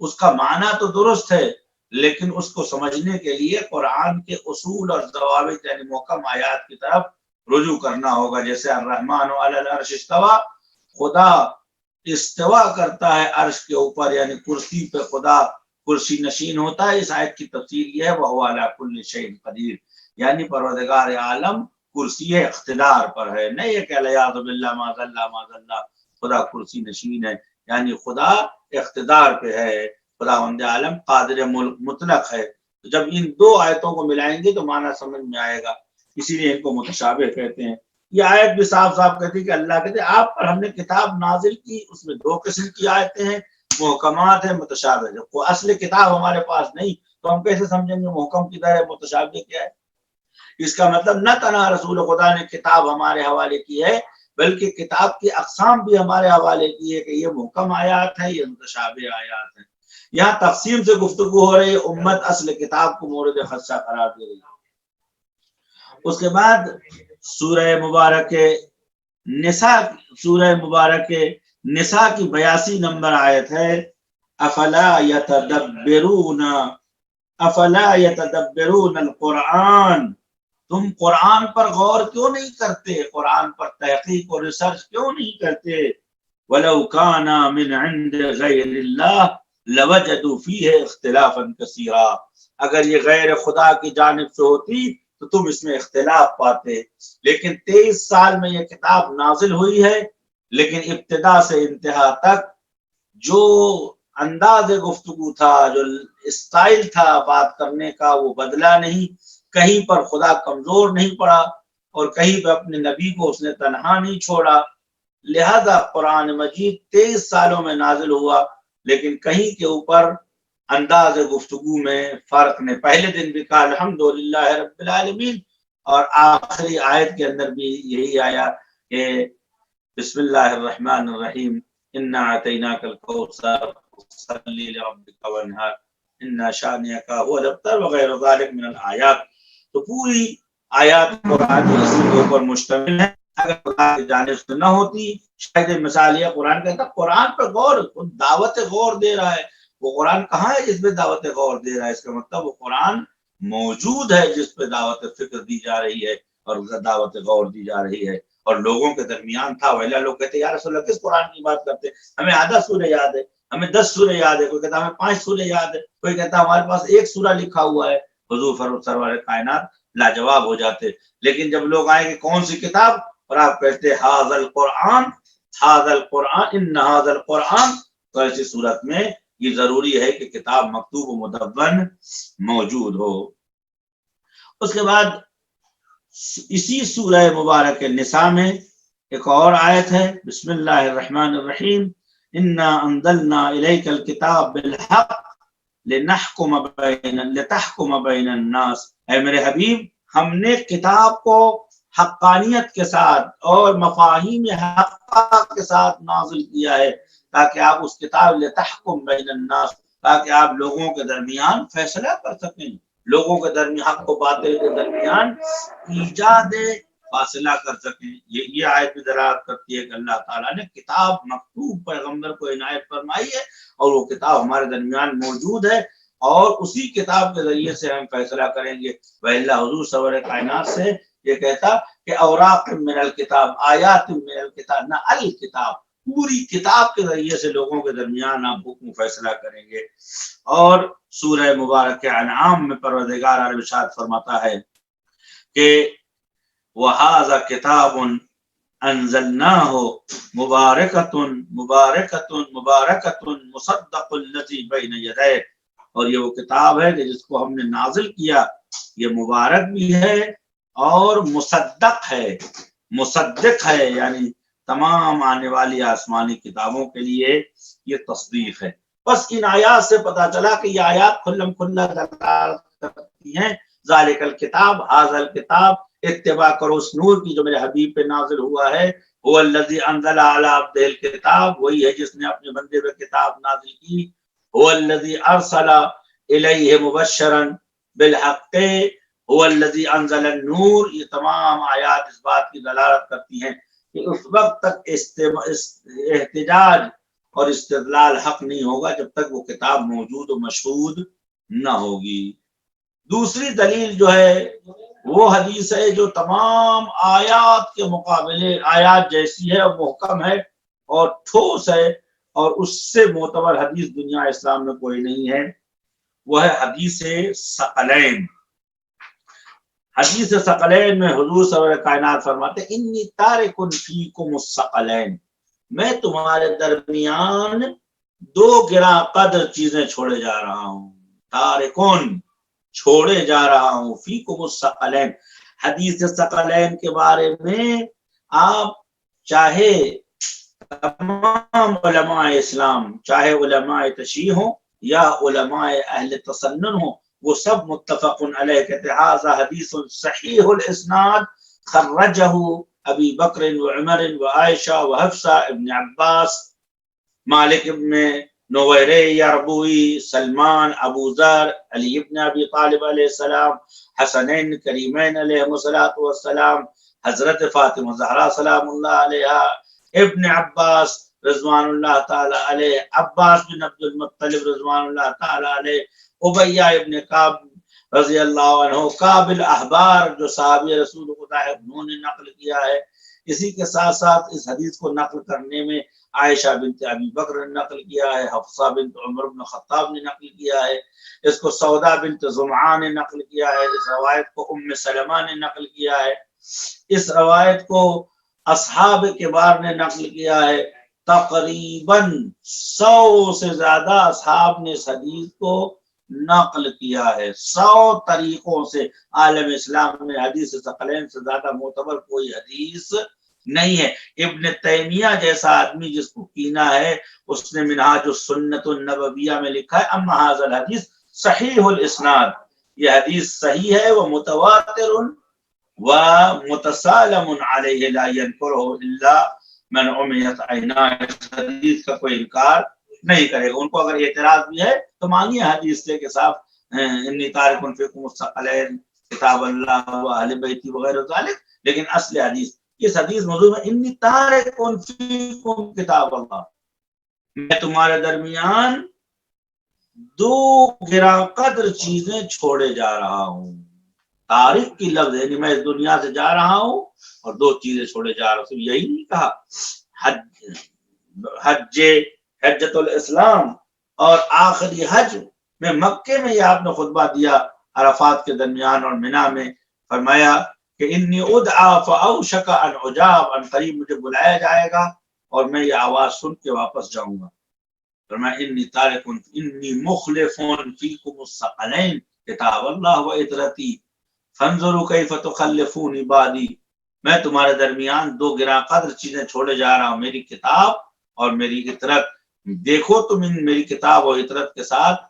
اس کا معنی تو درست ہے لیکن اس کو سمجھنے کے لیے قرآن کے اصول اور ضوابط یعنی محکم آیات کی طرف رجوع کرنا ہوگا، جیسے الرحمن علی العرش استویٰ، خدا استوا کرتا ہے عرش کے اوپر، یعنی کرسی پہ خدا کرسی نشین ہوتا ہے، اس آیت کی تفسیر یہ ہے وَهُوَ عَلَىٰ كُلِّ شَيْءٍ قدیر، یعنی پروردگار عالم کرسی اقتدار پر ہے، نہیں ہے کہ الیاذ باللہ معاذ اللہ خدا کرسی نشین ہے، یعنی خدا اقتدار پہ ہے، خداوند عالم قادر مطلق ہے، تو جب ان دو آیتوں کو ملائیں گے تو معنی سمجھ میں آئے گا، اسی لیے ان کو متشابہ کہتے ہیں۔ یہ آیت بھی صاف صاف کہتی ہے کہ اللہ کہتے ہیں آپ پر ہم نے کتاب نازل کی، اس میں دو قسم کی آیتیں ہیں، محکمات ہیں، متشابہ ہے، کوئی اصل کتاب ہمارے پاس نہیں تو ہم کیسے سمجھیں گے محکم کدھر ہے متشابہ کیا ہے؟ اس کا مطلب نہ تنہا رسول خدا نے کتاب ہمارے حوالے کی ہے بلکہ کتاب کی اقسام بھی ہمارے حوالے کی ہے کہ یہ محکم آیات ہے، یہ متشابہ آیات ہیں۔ یہاں تقسیم سے گفتگو ہو رہی ہے، امت اصل کتاب کو مورد خدشہ قرار دے رہی ہے۔ اس کے بعد سورہ مبارک نساء کی 82 نمبر آیت ہے، افلا یتدبرون القرآن، تم قرآن پر غور کیوں نہیں کرتے، قرآن پر تحقیق اور ریسرچ کیوں نہیں کرتے، وَلَوْ كَانَ مِنْ عِنْدِ غَيْرِ اللَّهِ لَوَجَدُوا فِيهِ اخْتِلَافًا كَثِيرًا، اگر یہ غیر خدا کی جانب سے ہوتی تو تم اس میں اختلاف پاتے، لیکن 23 سال میں یہ کتاب نازل ہوئی ہے، لیکن ابتدا سے انتہا تک جو انداز گفتگو تھا، جو اسٹائل تھا بات کرنے کا، وہ بدلا نہیں، کہیں پر خدا کمزور نہیں پڑا اور کہیں پہ اپنے نبی کو اس نے تنہا نہیں چھوڑا، لہذا قرآن مجید 23 سالوں میں نازل ہوا لیکن کہیں کے اوپر انداز گفتگو میں فرق نے، پہلے دن بھی کہا الحمدللہ رب العالمین، اور آخری آیت کے اندر بھی یہی آیا کہ بسم اللہ الرحمن الرحیم انا اعطیناک الکوثر فصلی لربک وانحر انا شانئک هو الابتر وغیر ذلک من الآیات، تو پوری آیات قرآن اسی کے اوپر مشتمل ہے، اگر خدا کی جانب سے نہ ہوتی، شاید مثال یہ قرآن کہتا قرآن پر غور، دعوت غور دے رہا ہے، وہ قرآن کہاں ہے جس پہ دعوت غور دے رہا ہے، اس کا مطلب وہ قرآن موجود ہے جس پہ دعوت فکر دی جا رہی ہے اور دعوت غور دی جا رہی ہے، اور لوگوں کے درمیان تھا، ویلا لوگ کہتے یا رسول اللہ کس قرآن کی بات کرتے، ہمیں آدھا سورہ یاد ہے، ہمیں 10 سورہ یاد ہے، کوئی کہتا ہمیں 5 سورہ یاد ہے، کوئی کہتا ہمارے پاس 1 سورہ لکھا ہوا ہے، حضور سرور کائنات لاجواب ہو جاتے، لیکن جب لوگ آئیں گے کون سی کتاب اور آپ کہتے ھذا القرآن ان ھذا القرآن، تو ایسی صورت میں یہ ضروری ہے کہ کتاب مکتوب و مدون موجود ہو۔ اس کے بعد اسی سورہ مبارک نساء میں ایک اور آیت ہے، بسم اللہ الرحمن الرحیم انا انزلنا الیک الکتاب بالحق لتحکم بین الناس، اے میرے حبیب ہم نے کتاب کو حقانیت کے ساتھ اور مفاہیم حقہ کے ساتھ نازل کیا ہے تاکہ آپ اس کتاب لتحکم بین الناس، تاکہ آپ لوگوں کے درمیان فیصلہ کر سکیں، لوگوں کے درمیان حق و باطل کے درمیان ایجاد فاصلہ کر سکیں۔ یہ آیت بھی دلالت کرتی ہے کہ اللہ تعالیٰ نے کتاب مکتوب پیغمبر کو عنایت فرمائی ہے اور وہ کتاب ہمارے درمیان موجود ہے اور اسی کتاب کے ذریعے سے ہم فیصلہ کریں گے۔ وَإِلَّا حضور سرور کائنات سے یہ کہتا کہ اوراق من الکتاب، آیات من الکتاب، نہ الکتاب، پوری کتاب کے ذریعے سے لوگوں کے درمیان آپ حکم فیصلہ کریں گے۔ اور سورہ مبارک انعام میں پروردگار ارشاد فرماتا ہے کہ وَهَذَا كِتَابٌ أَنزَلْنَاهُ مُبَارَكَةٌ مُصَدَّقُ الَّذِي بَيْنَ يَدَيْهِ، اور یہ وہ کتاب ہے کہ جس کو ہم نے نازل کیا، یہ مبارک بھی ہے اور مصدق ہے، مصدق ہے یعنی تمام آنے والی آسمانی کتابوں کے لیے یہ تصدیق ہے۔ بس ان آیات سے پتہ چلا کہ یہ آیات کھلم کھلا دلالت کرتی ہیں ذالک الکتاب، ھذا الکتاب، اتباع کرو اس نور کی جو میرے حبیب پہ نازل ہوا ہے، هو الذی انزل علی عبدہ الکتاب، وہی ہے جس نے اپنے بندے پہ کتاب نازل کی، هو الذی ارسل الیہ مبشرا بالحق، هو الذی انزل النور۔ یہ تمام آیات اس بات کی دلالت کرتی ہیں کہ اس وقت تک احتجاج اور استدلال حق نہیں ہوگا جب تک وہ کتاب موجود و مشہود نہ ہوگی۔ دوسری دلیل جو ہے وہ حدیث ہے جو تمام آیات کے مقابلے آیات جیسی ہے اور محکم ہے اور ٹھوس ہے، اور اس سے معتبر حدیث دنیا اسلام میں کوئی نہیں ہے، وہ ہے حدیث ثقلین۔ حدیث ثقلین میں حضور سرور کائنات فرماتے ہیں انی تارک فیکم الثقلین، میں تمہارے درمیان دو گراں قدر چیزیں چھوڑے جا رہا ہوں، تارکون چھوڑے جا رہا ہوں، فیکم الثقلین۔ حدیث ثقلین کے بارے میں آپ چاہے تمام علماء اسلام، چاہے علماء تشیع ہوں یا علماء اہل تسنن ہوں، وہ سب متفق علیہ کہتے ہیں ھذا حدیث صحیح الاسناد خرجہ ابی بکر وعمر وعائشہ وحفصہ ابن عباس مالک ابن نویرے یربوی سلمان ابو ذر علی ابن ابی طالب علیہ السلام حسنین کریمین علیہ السلام حضرت فاطمہ زہرا سلام اللہ علیہا ابن عباس رضوان اللہ تعالی علیہ عباس بن عبد المطلب رضوان اللہ تعالی علیہ ابیہ ابن کعب رضی اللہ عنہ کعب الاحبار جو صحابی رسول خدا ہے انہوں نے نقل کیا ہے۔ اسی کے ساتھ ساتھ اس حدیث کو نقل کرنے میں عائشہ بنت ابی بکر نے نقل کیا ہے، حفصہ بنت عمر بن خطاب نے نقل کیا ہے، اس کو سودا بنت زمعہ نے نقل کیا ہے، اس روایت کو ام سلمہ نے نقل کیا ہے، اس روایت کو اصحاب کبار نے نقل کیا ہے۔ تقریباً 100 سے زیادہ اصحاب نے اس حدیث کو نقل کیا ہے، 100 طریقوں سے۔ عالم اسلام میں حدیث ثقلین سے زیادہ معتبر کوئی حدیث نہیں ہے۔ ابن تیمیہ جیسا آدمی جس کو کینہ ہے، اس نے منہاج السنت النبویہ میں لکھا ہے اما ھذا الحدیث صحیح الاسناد، یہ حدیث صحیح ہے وہ متواتر ومتسالم علیہ لا ينکرہ الا من عمیت عیناہ، حدیث کا کوئی انکار نہیں کرے گا۔ ان کو اگر اعتراض بھی ہے تو مانگیے حدیث سے کہ صاحب انی تارک فیکم الثقلین کتاب اللہ و اہل بیتی وغیرہ ذالک، لیکن اصل حدیث اس حدیث موضوع میں انی تارک فیکم کتاب اللہ، میں تمہارے درمیان دو گراں قدر چیزیں چھوڑے جا رہا ہوں۔ تاریخ کی لفظ یعنی میں اس دنیا سے جا رہا ہوں اور دو چیزیں چھوڑے جا رہا ہوں، یہی نہیں کہا حجۃ الاسلام اور آخری حج میں مکے میں یہ آپ نے خطبہ دیا عرفات کے درمیان اور منی میں، فرمایا کہ انی ادعا فاوشک ان اجاب، ان قریب مجھے بلایا جائے گا اور میں یہ آواز سن کے واپس جاؤں گا۔ فرمایا انی تارک انی مخلف فیکم الثقلین کتاب اللہ و اطرتی فانظروا کیف تخلفون عبادی، میں تمہارے درمیان دو گراں قدر چیزیں چھوڑے جا رہا ہوں، میری کتاب اور میری اطرت، دیکھو تم ان میری کتاب اور اطرت کے ساتھ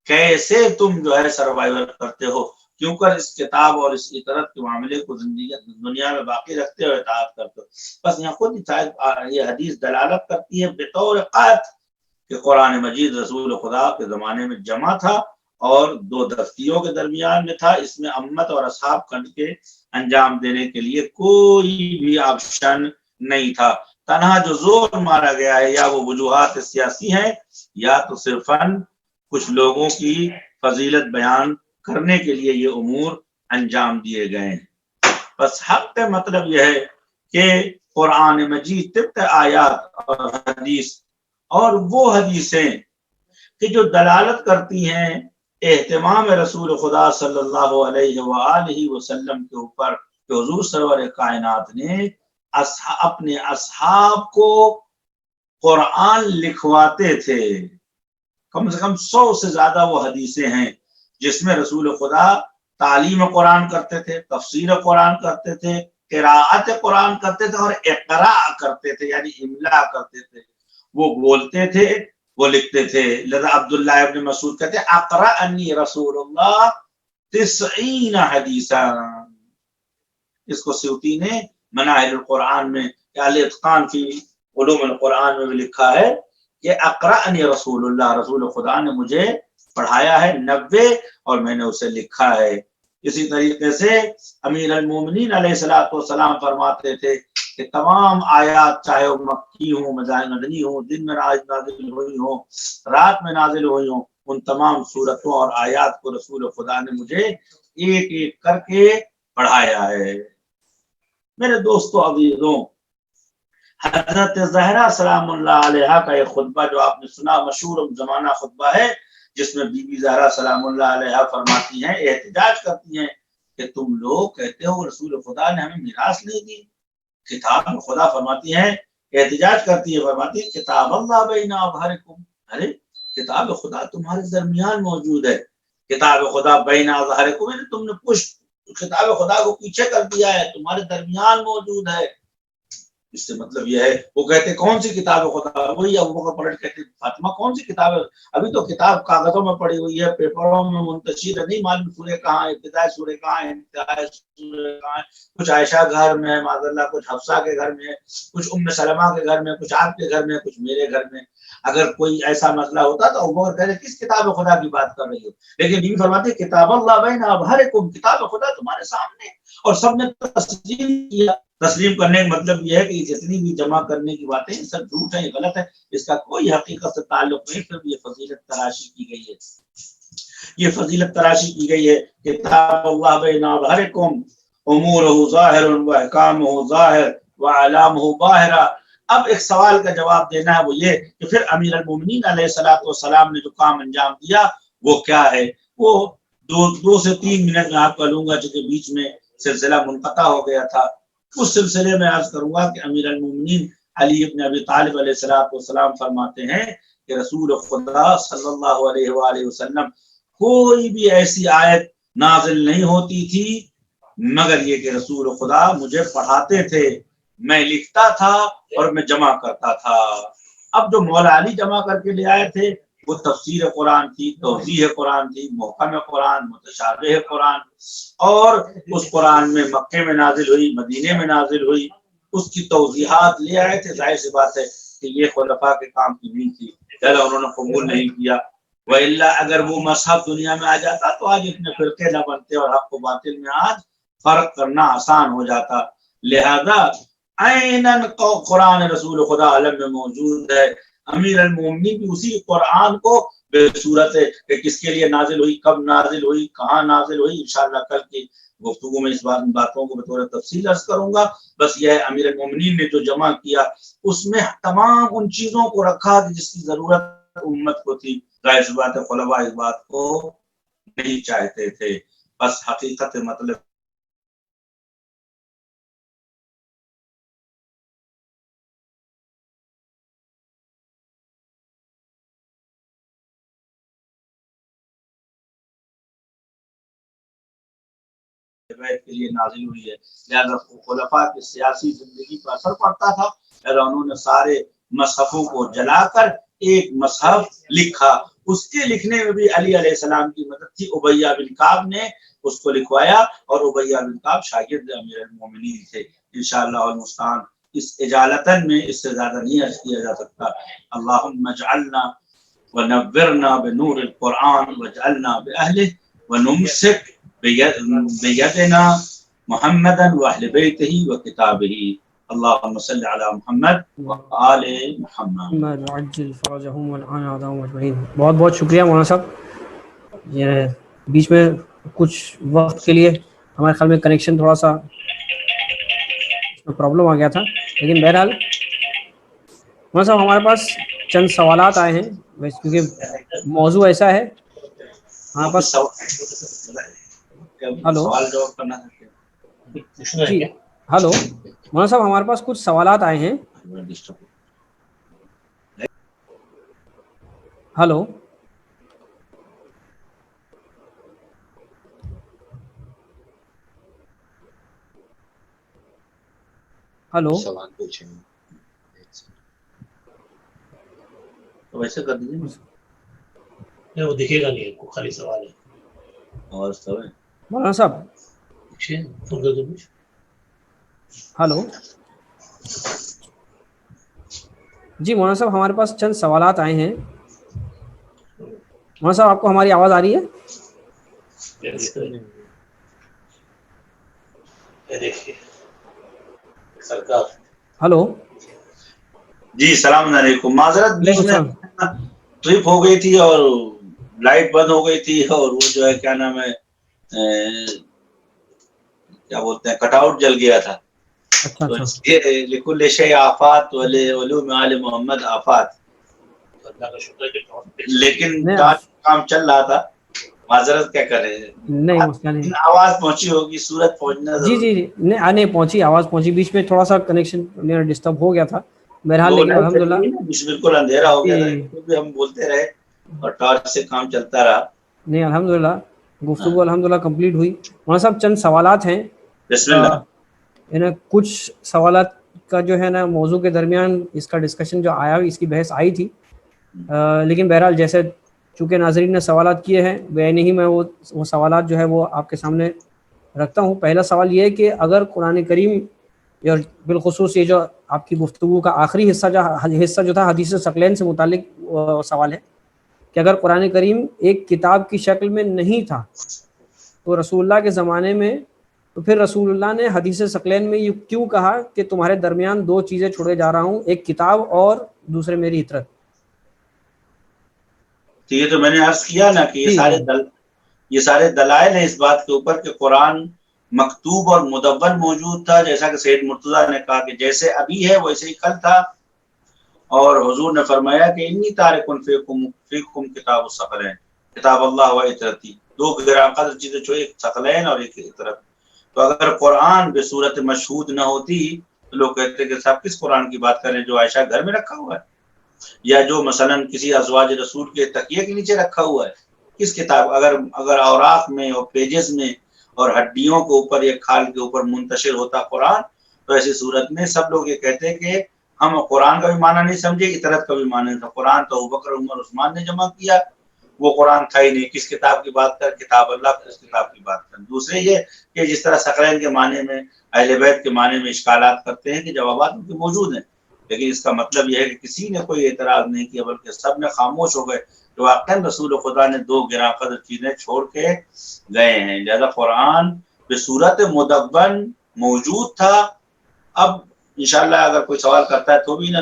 کیسے تم جو ہے سروائیور کرتے ہو، کیوں کر اس کتاب اور اس اطرت کے معاملے کو زندگی دنیا میں باقی رکھتے ہو، اطاعت کرتے ہو۔ بس یہاں خود یہ حدیث دلالت کرتی ہے بطور قطع کہ قرآن مجید رسول خدا کے زمانے میں جمع تھا اور دو دستیوں کے درمیان میں تھا، اس میں امت اور اصحاب کھنڈ کے انجام دینے کے لیے کوئی بھی آپشن نہیں تھا۔ تنہا جو زور مارا گیا ہے یا وہ وجوہات سیاسی ہیں یا تو صرفاً کچھ لوگوں کی فضیلت بیان کرنے کے لیے یہ امور انجام دیے گئے ہیں۔ بس حق کا مطلب یہ ہے کہ قرآن مجید طبق آیات اور حدیث اور وہ حدیثیں کہ جو دلالت کرتی ہیں اہتمام رسول خدا صلی اللہ علیہ وآلہ وسلم کے اوپر، کہ حضور سرور کائنات نے اپنے اصحاب کو قرآن لکھواتے تھے. کم سے کم 100 سے زیادہ وہ حدیثیں ہیں جس میں رسول خدا تعلیم قرآن کرتے تھے, تفسیر قرآن کرتے تھے, قراءت قرآن کرتے تھے اور اقراء کرتے تھے یعنی املا کرتے تھے. وہ بولتے تھے, وہ لکھتے تھے. لذا عبداللہ ابن مسعود کہتے ہیں اقرأنی رسول اللہ 90 حدیثا. اس کو سیوطی نے مناہل القرآن میں الاتقان فی علوم القرآن میں بھی لکھا ہے کہ اقرأنی رسول اللہ, رسول خدا نے مجھے پڑھایا ہے 90 اور میں نے اسے لکھا ہے. اسی طریقے سے امیر المومنین علیہ الصلوۃ والسلام فرماتے تھے کہ تمام آیات چاہے وہ مکی ہوں, مدنی ہوں, دن میں نازل ہوئی ہوں, رات میں نازل ہوئی ہوں, ان تمام صورتوں اور آیات کو رسول خدا نے مجھے ایک ایک کر کے پڑھایا ہے. میرے دوستو عزیزوں, حضرت زہرا سلام اللہ علیہا کا یہ خطبہ جو آپ نے سنا مشہور زمانہ خطبہ ہے, جس میں بی بی زہرا سلام اللہ علیہا فرماتی ہیں, احتجاج کرتی ہیں کہ تم لوگ کہتے ہو رسول خدا نے ہمیں میراث نہیں دی. کتاب خدا فرماتی ہیں, احتجاج کرتی ہے, فرماتی ہے کتاب اللہ بین اظہرکم, ارے کتاب خدا تمہارے درمیان موجود ہے. کتاب خدا بین اظہرکم یعنی تم نے پشت کتاب خدا کو پیچھے کر دیا ہے, تمہارے درمیان موجود ہے. اس سے مطلب یہ ہے, وہ کہتے کون سی کتاب خدا, وہی ابوبکر پلٹ کہتے فاطمہ کون سی کتاب ہے, ابھی تو کتاب کاغذوں میں پڑی ہوئی ہے, پیپروں میں منتشر ہے, نہیں معلوم سورہ کہاں ہے, ابتدائی سورہ کہاں ہے, انتہائی سورہ کہاں ہے. کچھ عائشہ گھر میں ہے معاذ اللہ, کچھ حفصہ کے گھر میں, کچھ ام سلمہ کے گھر میں, کچھ آپ کے گھر میں, کچھ میرے گھر میں. اگر کوئی ایسا مسئلہ ہوتا تو ابوبکر کہتے کس کتاب خدا کی بات کر رہی ہو, لیکن یہ فرماتے کتاب اللہ بین اظہرکم, کتاب خدا تمہارے سامنے. اور سب نے تسلیم کیا. تسلیم کرنے کا مطلب یہ ہے کہ جتنی بھی جمع کرنے کی باتیں سب جھوٹ ہے, یہ غلط ہے, اس کا کوئی حقیقت سے تعلق نہیں. پھر یہ فضیلت تراشی کی گئی ہے, یہ فضیلت تراشی کی گئی ہے. کتاب اللہ بین اظہرکم امورہ ظاہر و احکامہ ظاہر و اعلامہ باہرہ. اب ایک سوال کا جواب دینا ہے, وہ یہ کہ پھر امیر المومنین علیہ الصلوۃ والسلام نے جو کام انجام دیا وہ کیا ہے. وہ 2 سے 3 منٹ میں آپ کا لوں گا, چونکہ بیچ میں سلسلہ منقطع ہو گیا تھا. اس سلسلے میں عرض کروں گا کہ امیر المومنین علی ابن ابی طالب علیہ السلام فرماتے ہیں کہ رسول خدا صلی اللہ علیہ وآلہ وسلم کوئی بھی ایسی آیت نازل نہیں ہوتی تھی مگر یہ کہ رسول خدا مجھے پڑھاتے تھے, میں لکھتا تھا اور میں جمع کرتا تھا. اب جو مولا علی جمع کر کے لے آئے تھے وہ تفسیر قرآن تھی, توضیح قرآن تھی, محکم قرآن, متشابہ قرآن, اور اس قرآن میں مکے میں نازل ہوئی, مدینے میں نازل ہوئی, اس کی توضیحات لے آئے تھے. ظاہر سی بات ہے کہ یہ خلفاء کے کام کی نہیں تھی, چلو انہوں نے قبول نہیں کیا. وَإِلَّا اگر وہ مذہب دنیا میں آ جاتا تو آج اتنے فرقے نہ بنتے اور حق و باطل میں آج فرق کرنا آسان ہو جاتا. لہذا عیناً قرآن رسول خدا عالم میں موجود ہے. امیر المومنین بھی اسی قرآن کو بے صورت ہے کہ کس کے لیے نازل ہوئی, کب نازل ہوئی, کہاں نازل ہوئی, انشاءاللہ کل کی گفتگو میں اس باتوں کو بطور تفصیل عرض کروں گا. بس یہ ہے امیر المومنین نے جو جمع کیا اس میں تمام ان چیزوں کو رکھا جس کی ضرورت امت کو تھی. ظاہر سی بات ہے خلفاء اس بات کو نہیں چاہتے تھے. بس حقیقت مطلب کے لیے نازل ہوئی ہے. لہذا خلفاء کی سیاسی زندگی پر اثر پڑتا تھا, لہذا انہوں نے سارے مصحفوں کو جلا کر ایک مصحف لکھا. اس کے لکھنے میں بھی علی علیہ السلام کی مدد تھی. امیہ بن کعب نے اس کو لکھوایا اور امیہ بن کعب شاگرد امیر المومنین تھے. انشاءاللہ المستعان اس اجالتاً میں اس سے زیادہ نہیں عرض کیا جا سکتا. اللہم اجعلنا ونورنا بنور القرآن واجعلنا بأہلہ ونمسک بیدنا محمدا واہل بیتہ وکتابہ. اللہم صلی علی محمد وآل محمد عجل فرجہم والعن اعداءهم اجمعین. بہت بہت شکریہ مولانا صاحب. یہ بیچ میں کچھ وقت کے لیے ہمارے خیال میں کنیکشن تھوڑا سا پرابلم آ گیا تھا, لیکن بہرحال مولانا صاحب ہمارے پاس چند سوالات آئے ہیں کیونکہ موضوع ایسا ہے ہمارے پاس. ہلو سوال جواب کرنا ہے. پوچھنا ہے جی کیا؟ ہلو مولانا صاحب، ہمارے پاس کچھ سوالات آئے ہیں. ہلو ہلو سوال پوچھیں گے تو ویسے کر دیجیے. نہیں وہ دکھے گا نہیں آپ کو، خالی سوال ہے. اور سب ہے مولانا صاحب. پوچھیے، فون کر کے پوچھ. ہلو جی مولانا صاحب، ہمارے پاس چند سوالات آئے ہیں. مولانا صاحب آپ کو ہماری آواز آ رہی ہے؟ دیکھیے سرکار. ہلو جی السلام علیکم. معذرت بیچ وعلیکم میں السلام. ٹرپ ہو گئی تھی اور لائٹ بند ہو گئی تھی، اور وہ جو ہے کیا نام ہے کیا بولتے ہیں کٹ آؤٹ جل گیا تھا. اچھا تو اچھا. اس لیے لکل شیء آفات علوم آل محمد آفات. اللہ کا شکر ہے کہ لیکن نہیں کام چل رہا تھا. معذرت کیا کرے. نہیں مسئلہ نہیں. آواز پہنچی ہوگی، صورت پہنچنا جی ضروری. جی جی نہیں پہنچی، آواز پہنچی. بیچ میں تھوڑا سا کنیکشن میرا ڈسٹرب ہو گیا تھا بہرحال، وہ لیکن نہیں الحمدللہ. چلی نا، بالکل اندھیرا ہو گیا تھا، جی پھر بھی ہم بولتے رہے اور ٹارچ سے کام چلتا رہا. نہیں الحمدللہ ہاں. گفتگو الحمدللہ کمپلیٹ ہوئی. مولانا صاحب چند سوالات ہیں. بسم اللہ. کچھ سوالات کا جو ہے نا موضوع کے درمیان اس کا ڈسکشن جو آیا، اس کی بحث آئی تھی. لیکن بہرحال جیسے چونکہ ناظرین نے سوالات کیے ہیں، بے نہیں میں وہ سوالات جو ہے وہ آپ کے سامنے رکھتا ہوں. پہلا سوال یہ ہے کہ اگر قرآن کریم، اور بالخصوص یہ جو آپ کی گفتگو کا آخری حصہ جو تھا حدیث ثقلین سے متعلق سوال ہے، کہ اگر قرآن کریم ایک کتاب کی شکل میں نہیں تھا تو رسول اللہ کے زمانے میں، تو پھر رسول اللہ نے حدیث ثقلین میں یہ کیوں کہا کہ تمہارے درمیان دو چیزیں چھوڑے جا رہا ہوں، ایک کتاب اور دوسرے میری اطرت. تو یہ تو میں نے عرض کیا نا کہ جی جی یہ سارے دلائل ہیں اس بات کے اوپر کہ قرآن مکتوب اور مدون موجود تھا، جیسا کہ سید مرتضیٰ نے کہا کہ جیسے ابھی ہے ویسے ہی کل تھا. اور حضور نے فرمایا کہ انی تارکن فیکم کتاب الثقلین، کتاب اللہ و اطرتی. دو گراں قدر چیزیں جو، ایک ثقلین اور ایک اطرت. تو اگر قرآن بے صورت مشہود نہ ہوتی تو لوگ کہتے کہ صاحب کس قرآن کی بات کریں جو عائشہ گھر میں رکھا ہوا ہے، یا جو مثلا کسی ازواج رسول کے تکیے کے نیچے رکھا ہوا ہے. کس کتاب؟ اگر اوراق میں اور پیجز میں اور ہڈیوں کے اوپر یا کھال کے اوپر منتشر ہوتا قرآن، تو ایسی صورت میں سب لوگ یہ کہتے کہ ہم قرآن کا بھی معنی نہیں سمجھے، اطرت کا بھی معنی نہیں تھا. قرآن تو ابوبکر عمر عثمان نے جمع کیا، وہ قرآن تھا ہی نہیں. کس کتاب کی بات کر؟ کتاب اللہ، کس کتاب کی بات کر؟ دوسرے یہ کہ جس طرح ثقلین کے معنی میں، اہل بیت کے معنی میں اشکالات کرتے ہیں کہ جوابات ان کے موجود ہیں، لیکن اس کا مطلب یہ ہے کہ کسی نے کوئی اعتراض نہیں کیا بلکہ سب نے خاموش ہو گئے کہ واقعا رسول خدا نے دو گراں قدر چیزیں چھوڑ کے گئے ہیں. لہذا قرآن بصورت مدون موجود تھا. اب انشاءاللہ اگر کوئی سوال کرتا ہے تو بھی نہ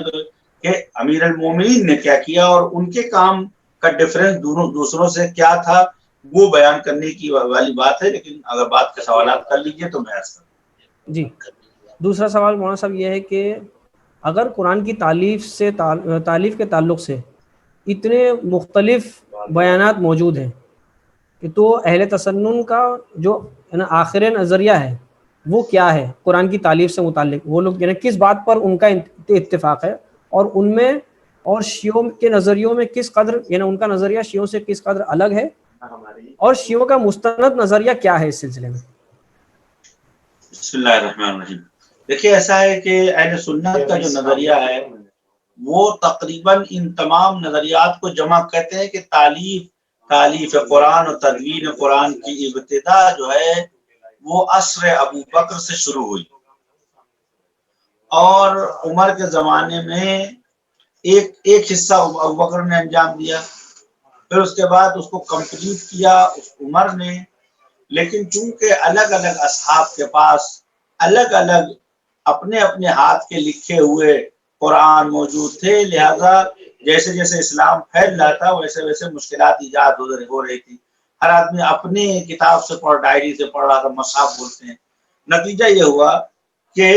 کہ امیر المومنین نے کیا کیا اور ان کے کام کا ڈفرنس دوسروں سے کیا تھا، وہ بیان کرنے کی والی بات ہے. لیکن اگر بات کے سوالات کر لیجیے تو میں عرض کروں. جی دوسرا سوال مولانا صاحب یہ ہے کہ اگر قرآن کی تالیف کے تعلق سے اتنے مختلف بیانات موجود ہیں کہ تو اہل تسنن کا جو آخر نظریہ ہے وہ کیا ہے قرآن کی تالیف سے متعلق؟ وہ لوگ یعنی کس بات پر ان کا اتفاق ہے، اور ان میں اور شیعوں کے نظریوں میں کس قدر، یعنی ان کا نظریہ شیعوں سے کس قدر الگ ہے، اور شیعوں کا مستند نظریہ کیا ہے اس سلسلے میں؟ بسم اللہ الرحمن الرحیم. دیکھیے ایسا ہے کہ اہل سنت کا جو نظریہ ہے وہ تقریباً ان تمام نظریات کو جمع کہتے ہیں کہ تالیف قرآن اور تدوین قرآن کی ابتدا جو ہے وہ عصر ابو بکر سے شروع ہوئی، اور عمر کے زمانے میں ایک حصہ ابو بکر نے انجام دیا، پھر اس کے بعد اس کو کمپلیٹ کیا عمر نے. لیکن چونکہ الگ الگ اصحاب کے پاس الگ الگ اپنے اپنے ہاتھ کے لکھے ہوئے قرآن موجود تھے، لہذا جیسے جیسے اسلام پھیل رہا تھا ویسے ویسے مشکلات ایجاد ہو رہی تھی. ہر آدمی اپنے کتاب سے ڈائری سے پڑھ رہا تھا، مصحف بولتے ہیں. نتیجہ یہ ہوا کہ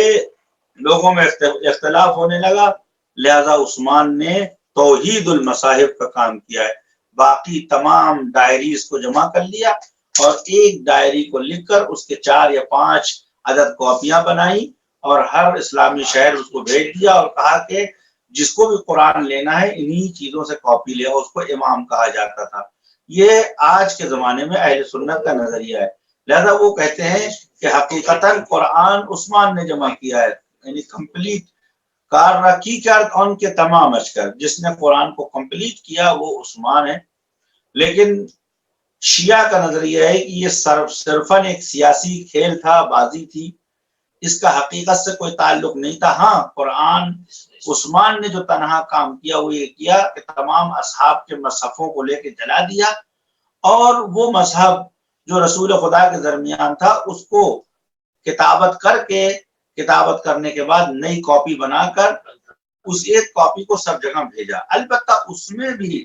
لوگوں میں اختلاف ہونے لگا، لہذا عثمان نے توحید المصاحف کا کام کیا ہے. باقی تمام ڈائریز کو جمع کر لیا اور ایک ڈائری کو لکھ کر اس کے 4 یا 5 عدد کاپیاں بنائی اور ہر اسلامی شہر اس کو بھیج دیا اور کہا کہ جس کو بھی قرآن لینا ہے انہی چیزوں سے کاپی لے، اس کو امام کہا جاتا تھا۔ یہ آج کے زمانے میں اہل سنت کا نظریہ ہے۔ لہذا وہ کہتے ہیں کہ حقیقتاً قرآن عثمان نے جمع کیا ہے، یعنی کمپلیٹ ان کے تمام اشکر، جس نے قرآن کو کمپلیٹ کیا وہ عثمان ہے۔ لیکن شیعہ کا نظریہ ہے کہ یہ صرفاً ایک سیاسی کھیل تھا، بازی تھی، اس کا حقیقت سے کوئی تعلق نہیں تھا۔ ہاں، قرآن عثمان نے جو تنہا کام کیا وہ یہ کیا کہ تمام اصحاب کے مصحفوں کو لے کے جلا دیا اور وہ مذہب جو رسول خدا کے درمیان تھا اس کو کتابت کرنے کے بعد نئی کاپی بنا کر اس ایک کاپی کو سب جگہ بھیجا۔ البتہ اس میں بھی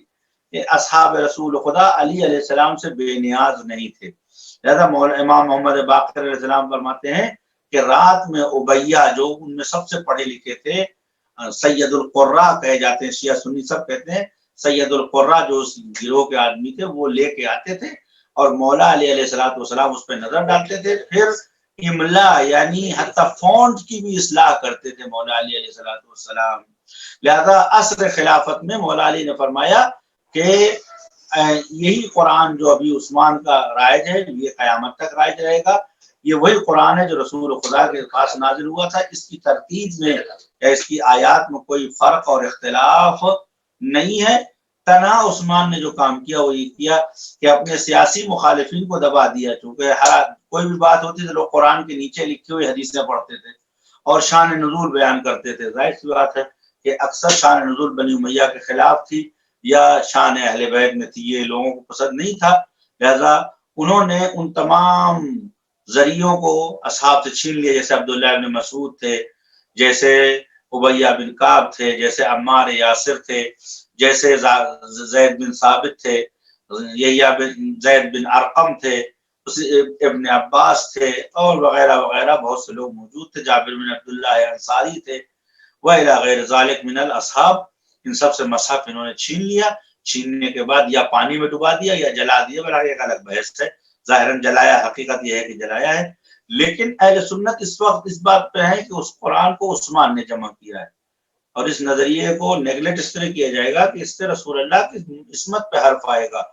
اصحاب رسول خدا علی علیہ السلام سے بے نیاز نہیں تھے۔ لہذا امام محمد باقر علیہ السلام فرماتے ہیں کہ رات میں عبیہ جو ان میں سب سے پڑھے لکھے تھے، سید القراء کہے جاتے ہیں، شیعہ سنی سب کہتے ہیں سید القراء، جو اس گروہ کے آدمی تھے وہ لے کے آتے تھے اور مولا علی علیہ السلام اس پہ نظر ڈالتے تھے، پھر املا یعنی حتی فونٹ کی بھی اصلاح کرتے تھے مولا علی علیہ السلام۔ لہذا عصر خلافت میں مولا علی نے فرمایا کہ یہی قرآن جو ابھی عثمان کا رائج ہے یہ قیامت تک رائج رہے گا، یہ وہی قرآن ہے جو رسول خدا کے پاس نازل ہوا تھا، اس کی ترتیب میں یا اس کی آیات میں کوئی فرق اور اختلاف نہیں ہے۔ تنہا عثمان نے جو کام کیا وہ یہ کیا کہ اپنے سیاسی مخالفین کو دبا دیا، چونکہ کوئی بھی بات ہوتی تھی لوگ قرآن کے نیچے لکھی ہوئی حدیثیں پڑھتے تھے اور شان نزول بیان کرتے تھے۔ ظاہر سی بات ہے کہ اکثر شان نزول بنی امیہ کے خلاف تھی یا شان اہل بیت میں تھی، یہ لوگوں کو پسند نہیں تھا۔ لہذا انہوں نے ان تمام ذریعوں کو اصحاب سے چھین لیا، جیسے عبداللہ بن مسعود تھے، جیسے عبیہ بن کعب تھے، جیسے عمار یاسر تھے، جیسے زید بن ثابت تھے، یحییٰ بن زید بن ارقم تھے، ابن عباس تھے اور وغیرہ وغیرہ بہت سے لوگ موجود تھے، جابر بن عبداللہ انصاری تھے، وإلی غیر ذالک من الاصحاب۔ ان سب سے مصحف انہوں نے چھین لیا، چھیننے کے بعد یا پانی میں ڈبا دیا یا جلا دیا، بلا ایک الگ بحث ہے، ظاہراً جلایا، حقیقت یہ ہے کہ جلایا ہے۔ لیکن اہل سنت اس وقت اس بات پہ ہے کہ اس قرآن کو عثمان نے جمع کیا ہے، اور اس نظریے کو نیگلیکٹ اس طرح کیا جائے گا کہ اس سے رسول اللہ کی عصمت پہ حرف آئے گا،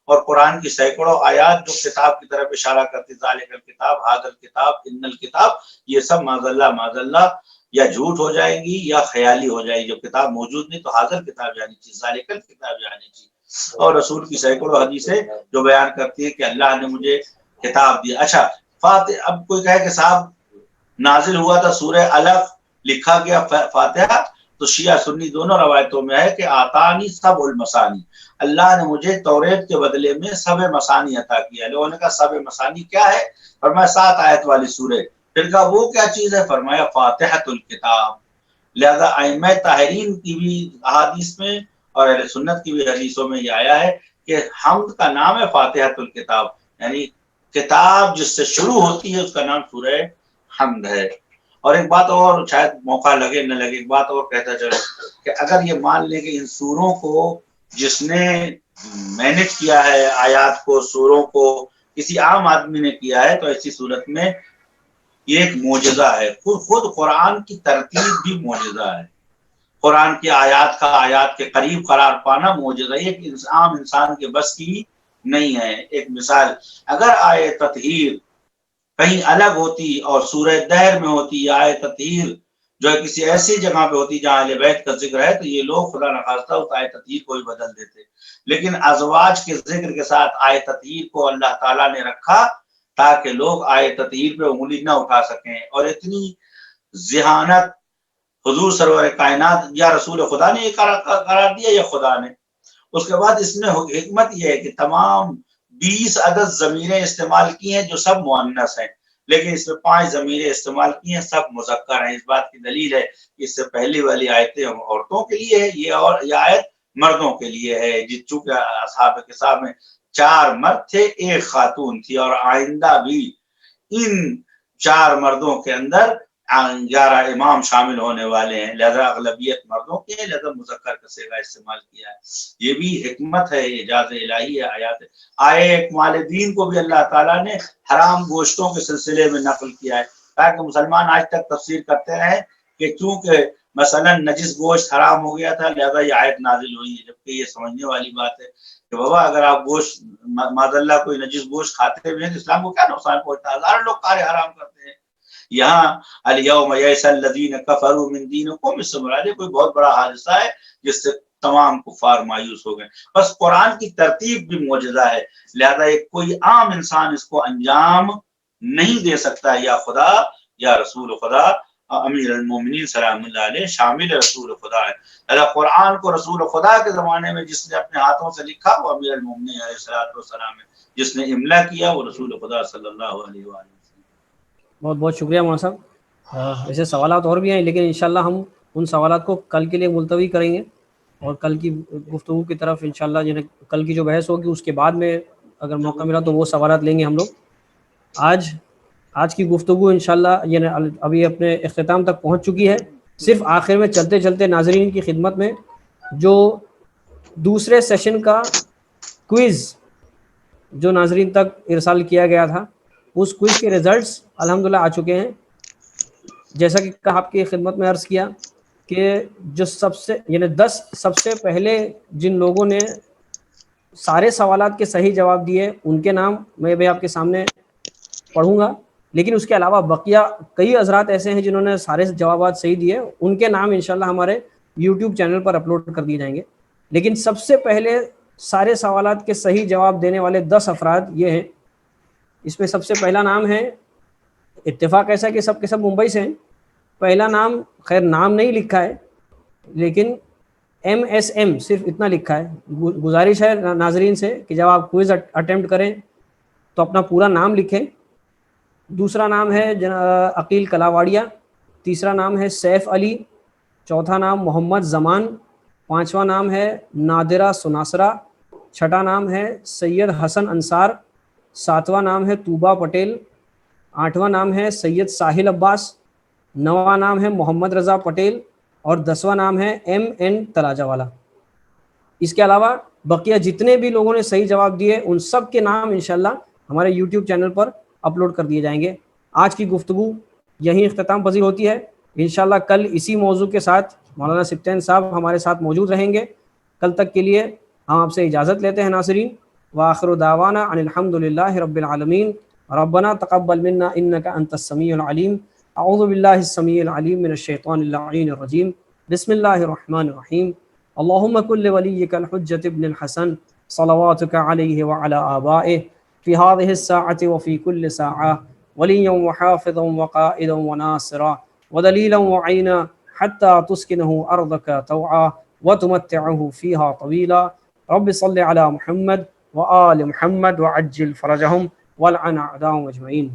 اور قرآن کی سینکڑوں آیات جو کتاب کی طرف اشارہ کرتی، ذالک الکتاب، ھذا الکتاب، ان الکتاب، یہ سب معاذ اللہ یا جھوٹ ہو جائے گی یا خیالی ہو جائے گی۔ جو کتاب موجود نہیں تو ھذا الکتاب جانی چاہیے، ذالک الکتاب جانی چاہیے۔ اور رسول کی سینکڑوں حدیثیں جو بیان کرتی ہے کہ اللہ نے مجھے کتاب دیا۔ اچھا، اب کوئی کہے کہ صاحب نازل ہوا تھا سورہ علق، لکھا گیا فاتحہ، تو شیعہ سنی دونوں روایتوں میں ہے کہ آتانی سبع المثانی، اللہ نے مجھے توریت کے بدلے میں سبع مثانی عطا کیا۔ لوگوں نے کہا سبع مثانی کیا ہے؟ فرمایا 7 آیت والی سورہ۔ پھر کہا وہ کیا چیز ہے؟ فرمایا فاتحۃ الکتاب۔ لہذا ائمہ طاہرین کی بھی احادیث میں اور اہل سنت کی بھی حدیثوں میں یہ آیا ہے کہ حمد کا نام ہے فاتحۃ الکتاب، یعنی کتاب جس سے شروع ہوتی ہے اس کا نام سورہ حمد ہے۔ اور ایک بات اور، شاید موقع لگے نہ لگے، ایک بات اور کہتا چلو کہ اگر یہ مان لیں کہ ان سوروں کو جس نے مینج کیا ہے، آیات کو، سوروں کو کسی عام آدمی نے کیا ہے، تو ایسی صورت میں یہ ایک معجزہ ہے۔ خود قرآن کی ترتیب بھی معجزہ ہے، قرآن کی آیات کا آیات کے قریب قرار پانا معجزہ، یہ ایک عام انسان کے بس کی نہیں ہے۔ ایک مثال، اگر آیے تطہیر کہیں الگ ہوتی اور سورہ دہر میں ہوتی، یا آیت تطہیر جو ہے کسی ایسی جگہ پہ ہوتی جہاں اہل بیت کا ذکر ہے، تو یہ لوگ خدا نخواستہ اس آیت تطہیر کو ہی بدل دیتے۔ لیکن ازواج کے ذکر کے ساتھ آیت تطہیر کو اللہ تعالیٰ نے رکھا تاکہ لوگ آیت تطہیر پہ انگلی نہ اٹھا سکیں۔ اور اتنی ذہانت حضور سرور کائنات یا رسول خدا نے یہ قرار دیا یا خدا نے؟ اس کے بعد اس میں حکمت یہ ہے کہ تمام 20 عدد ضمیریں استعمال کی ہیں جو سب مؤنث ہیں، لیکن اس میں 5 ضمیریں استعمال کی ہیں سب مذکر ہیں۔ اس بات کی دلیل ہے کہ اس سے پہلی والی آیتیں عورتوں کے لیے ہے، یہ آیت مردوں کے لیے ہے، چونکہ اصحاب کہف میں 4 مرد تھے، 1 خاتون تھی، اور آئندہ بھی ان 4 مردوں کے اندر 11 امام شامل ہونے والے ہیں، لہذا اغلبیت مردوں کی ہے، لہذا مذکر کا صیغہ استعمال کیا ہے۔ یہ بھی حکمت ہے، اعجاز الہی ہے آیات۔ آئے اکمال دین کو بھی اللہ تعالیٰ نے حرام گوشتوں کے سلسلے میں نقل کیا ہے، تاکہ مسلمان آج تک تفسیر کرتے رہے کہ چونکہ مثلا نجس گوشت حرام ہو گیا تھا لہذا یہ آیت نازل ہوئی ہے، جبکہ یہ سمجھنے والی بات ہے کہ بابا اگر آپ گوشت معاذ اللہ کوئی نجس گوشت کھاتے ہوئے ہیں تو اسلام کو کیا نقصان پہنچتا ہے؟ ہزاروں لوگ کارے حرام کرتے ہیں. یہاں الیوم یئس الذین کفروا من دینکم، اس سے مراد کوئی بہت بڑا حادثہ ہے جس سے تمام کفار مایوس ہو گئے. بس قرآن کی ترتیب بھی معجزہ ہے، لہذا ایک کوئی عام انسان اس کو انجام نہیں دے سکتا. یا خدا یا رسول خدا امیر المومنین سلام اللہ علیہ شامل رسول خدا ہے. اللہ قرآن کو رسول خدا کے زمانے میں جس نے اپنے ہاتھوں سے لکھا وہ امیر المومنین علیہ الصلوۃ والسلام ہے، جس نے املا کیا وہ رسول خدا صلی اللہ علیہ وآلہ وسلم. بہت بہت شکریہ مولانا صاحب. ویسے سوالات اور بھی ہیں لیکن انشاءاللہ ہم ان سوالات کو کل کے لیے ملتوی کریں گے اور کل کی گفتگو کی طرف انشاءاللہ یعنی کل کی جو بحث ہوگی اس کے بعد میں اگر موقع ملا تو وہ سوالات لیں گے ہم لوگ. آج کی گفتگو انشاءاللہ یعنی ابھی اپنے اختتام تک پہنچ چکی ہے. صرف آخر میں چلتے چلتے ناظرین کی خدمت میں جو دوسرے سیشن کا کوئز جو ناظرین تک ارسال کیا گیا تھا اس کوئز کے ریزلٹس الحمدللہ آ چکے ہیں. جیسا کہ آپ کی خدمت میں عرض کیا کہ جو سب سے یعنی 10 سب سے پہلے جن لوگوں نے سارے سوالات کے صحیح جواب دیے ان کے نام میں بھی آپ کے سامنے پڑھوں گا، لیکن اس کے علاوہ بقیہ کئی حضرات ایسے ہیں جنہوں نے سارے جوابات صحیح دیے، ان کے نام انشاءاللہ ہمارے یوٹیوب چینل پر اپلوڈ کر دیے جائیں گے. لیکن سب سے پہلے سارے سوالات کے صحیح جواب دینے والے 10 افراد یہ ہیں. اس میں سب سے پہلا نام ہے، اتفاق ایسا کہ سب کے سب ممبئی سے ہیں. پہلا نام خیر نام نہیں لکھا ہے لیکن MSM صرف اتنا لکھا ہے. گزارش ہے ناظرین سے کہ جب آپ کوئز اٹیمپٹ کریں تو اپنا پورا نام لکھیں. دوسرا نام ہے عقیل کلاواڑیہ، تیسرا نام ہے سیف علی، چوتھا نام محمد زمان، پانچواں نام ہے نادرہ سناسرہ، چھٹا نام ہے سید حسن انصار، ساتواں نام ہے طوبہ پٹیل، آٹھواں نام ہے سید ساحل عباس، نواں نام ہے محمد رضا پٹیل اور 10واں نام ہے MN تراجہ والا. اس کے علاوہ بقیہ جتنے بھی لوگوں نے صحیح جواب دیے ان سب کے نام انشاءاللہ ہمارے یوٹیوب چینل پر اپلوڈ کر دیے جائیں گے. آج کی گفتگو یہیں اختتام پذیر ہوتی ہے. انشاءاللہ کل اسی موضوع کے ساتھ مولانا سبطین صاحب ہمارے ساتھ موجود رہیں گے. کل تک کے لیے ہم آپ سے اجازت لیتے ہیں ناظرین. وآخر دعوانا ان الحمدللہ رب العالمین. ربنا تقبل منا انک انت السمیع العلیم. اعوذ باللہ السمیع العلیم من الشیطان اللعین الرجیم. بسم اللہ الرحمن الرحیم. اللہم کل ولیک الحجۃ ابن الحسن صلواتک علیہ وعلی آبائہ فی هذه الساعة وفی کل ساعة ولیا وحافظا وقائدا وناصرا ودلیلا وعینا حتى تسکنه ارضک طوعا وتمتعه فيها طویلا. رب صل على محمد وآل محمد وعجل فرجهم والعن اعداءهم اجمعین.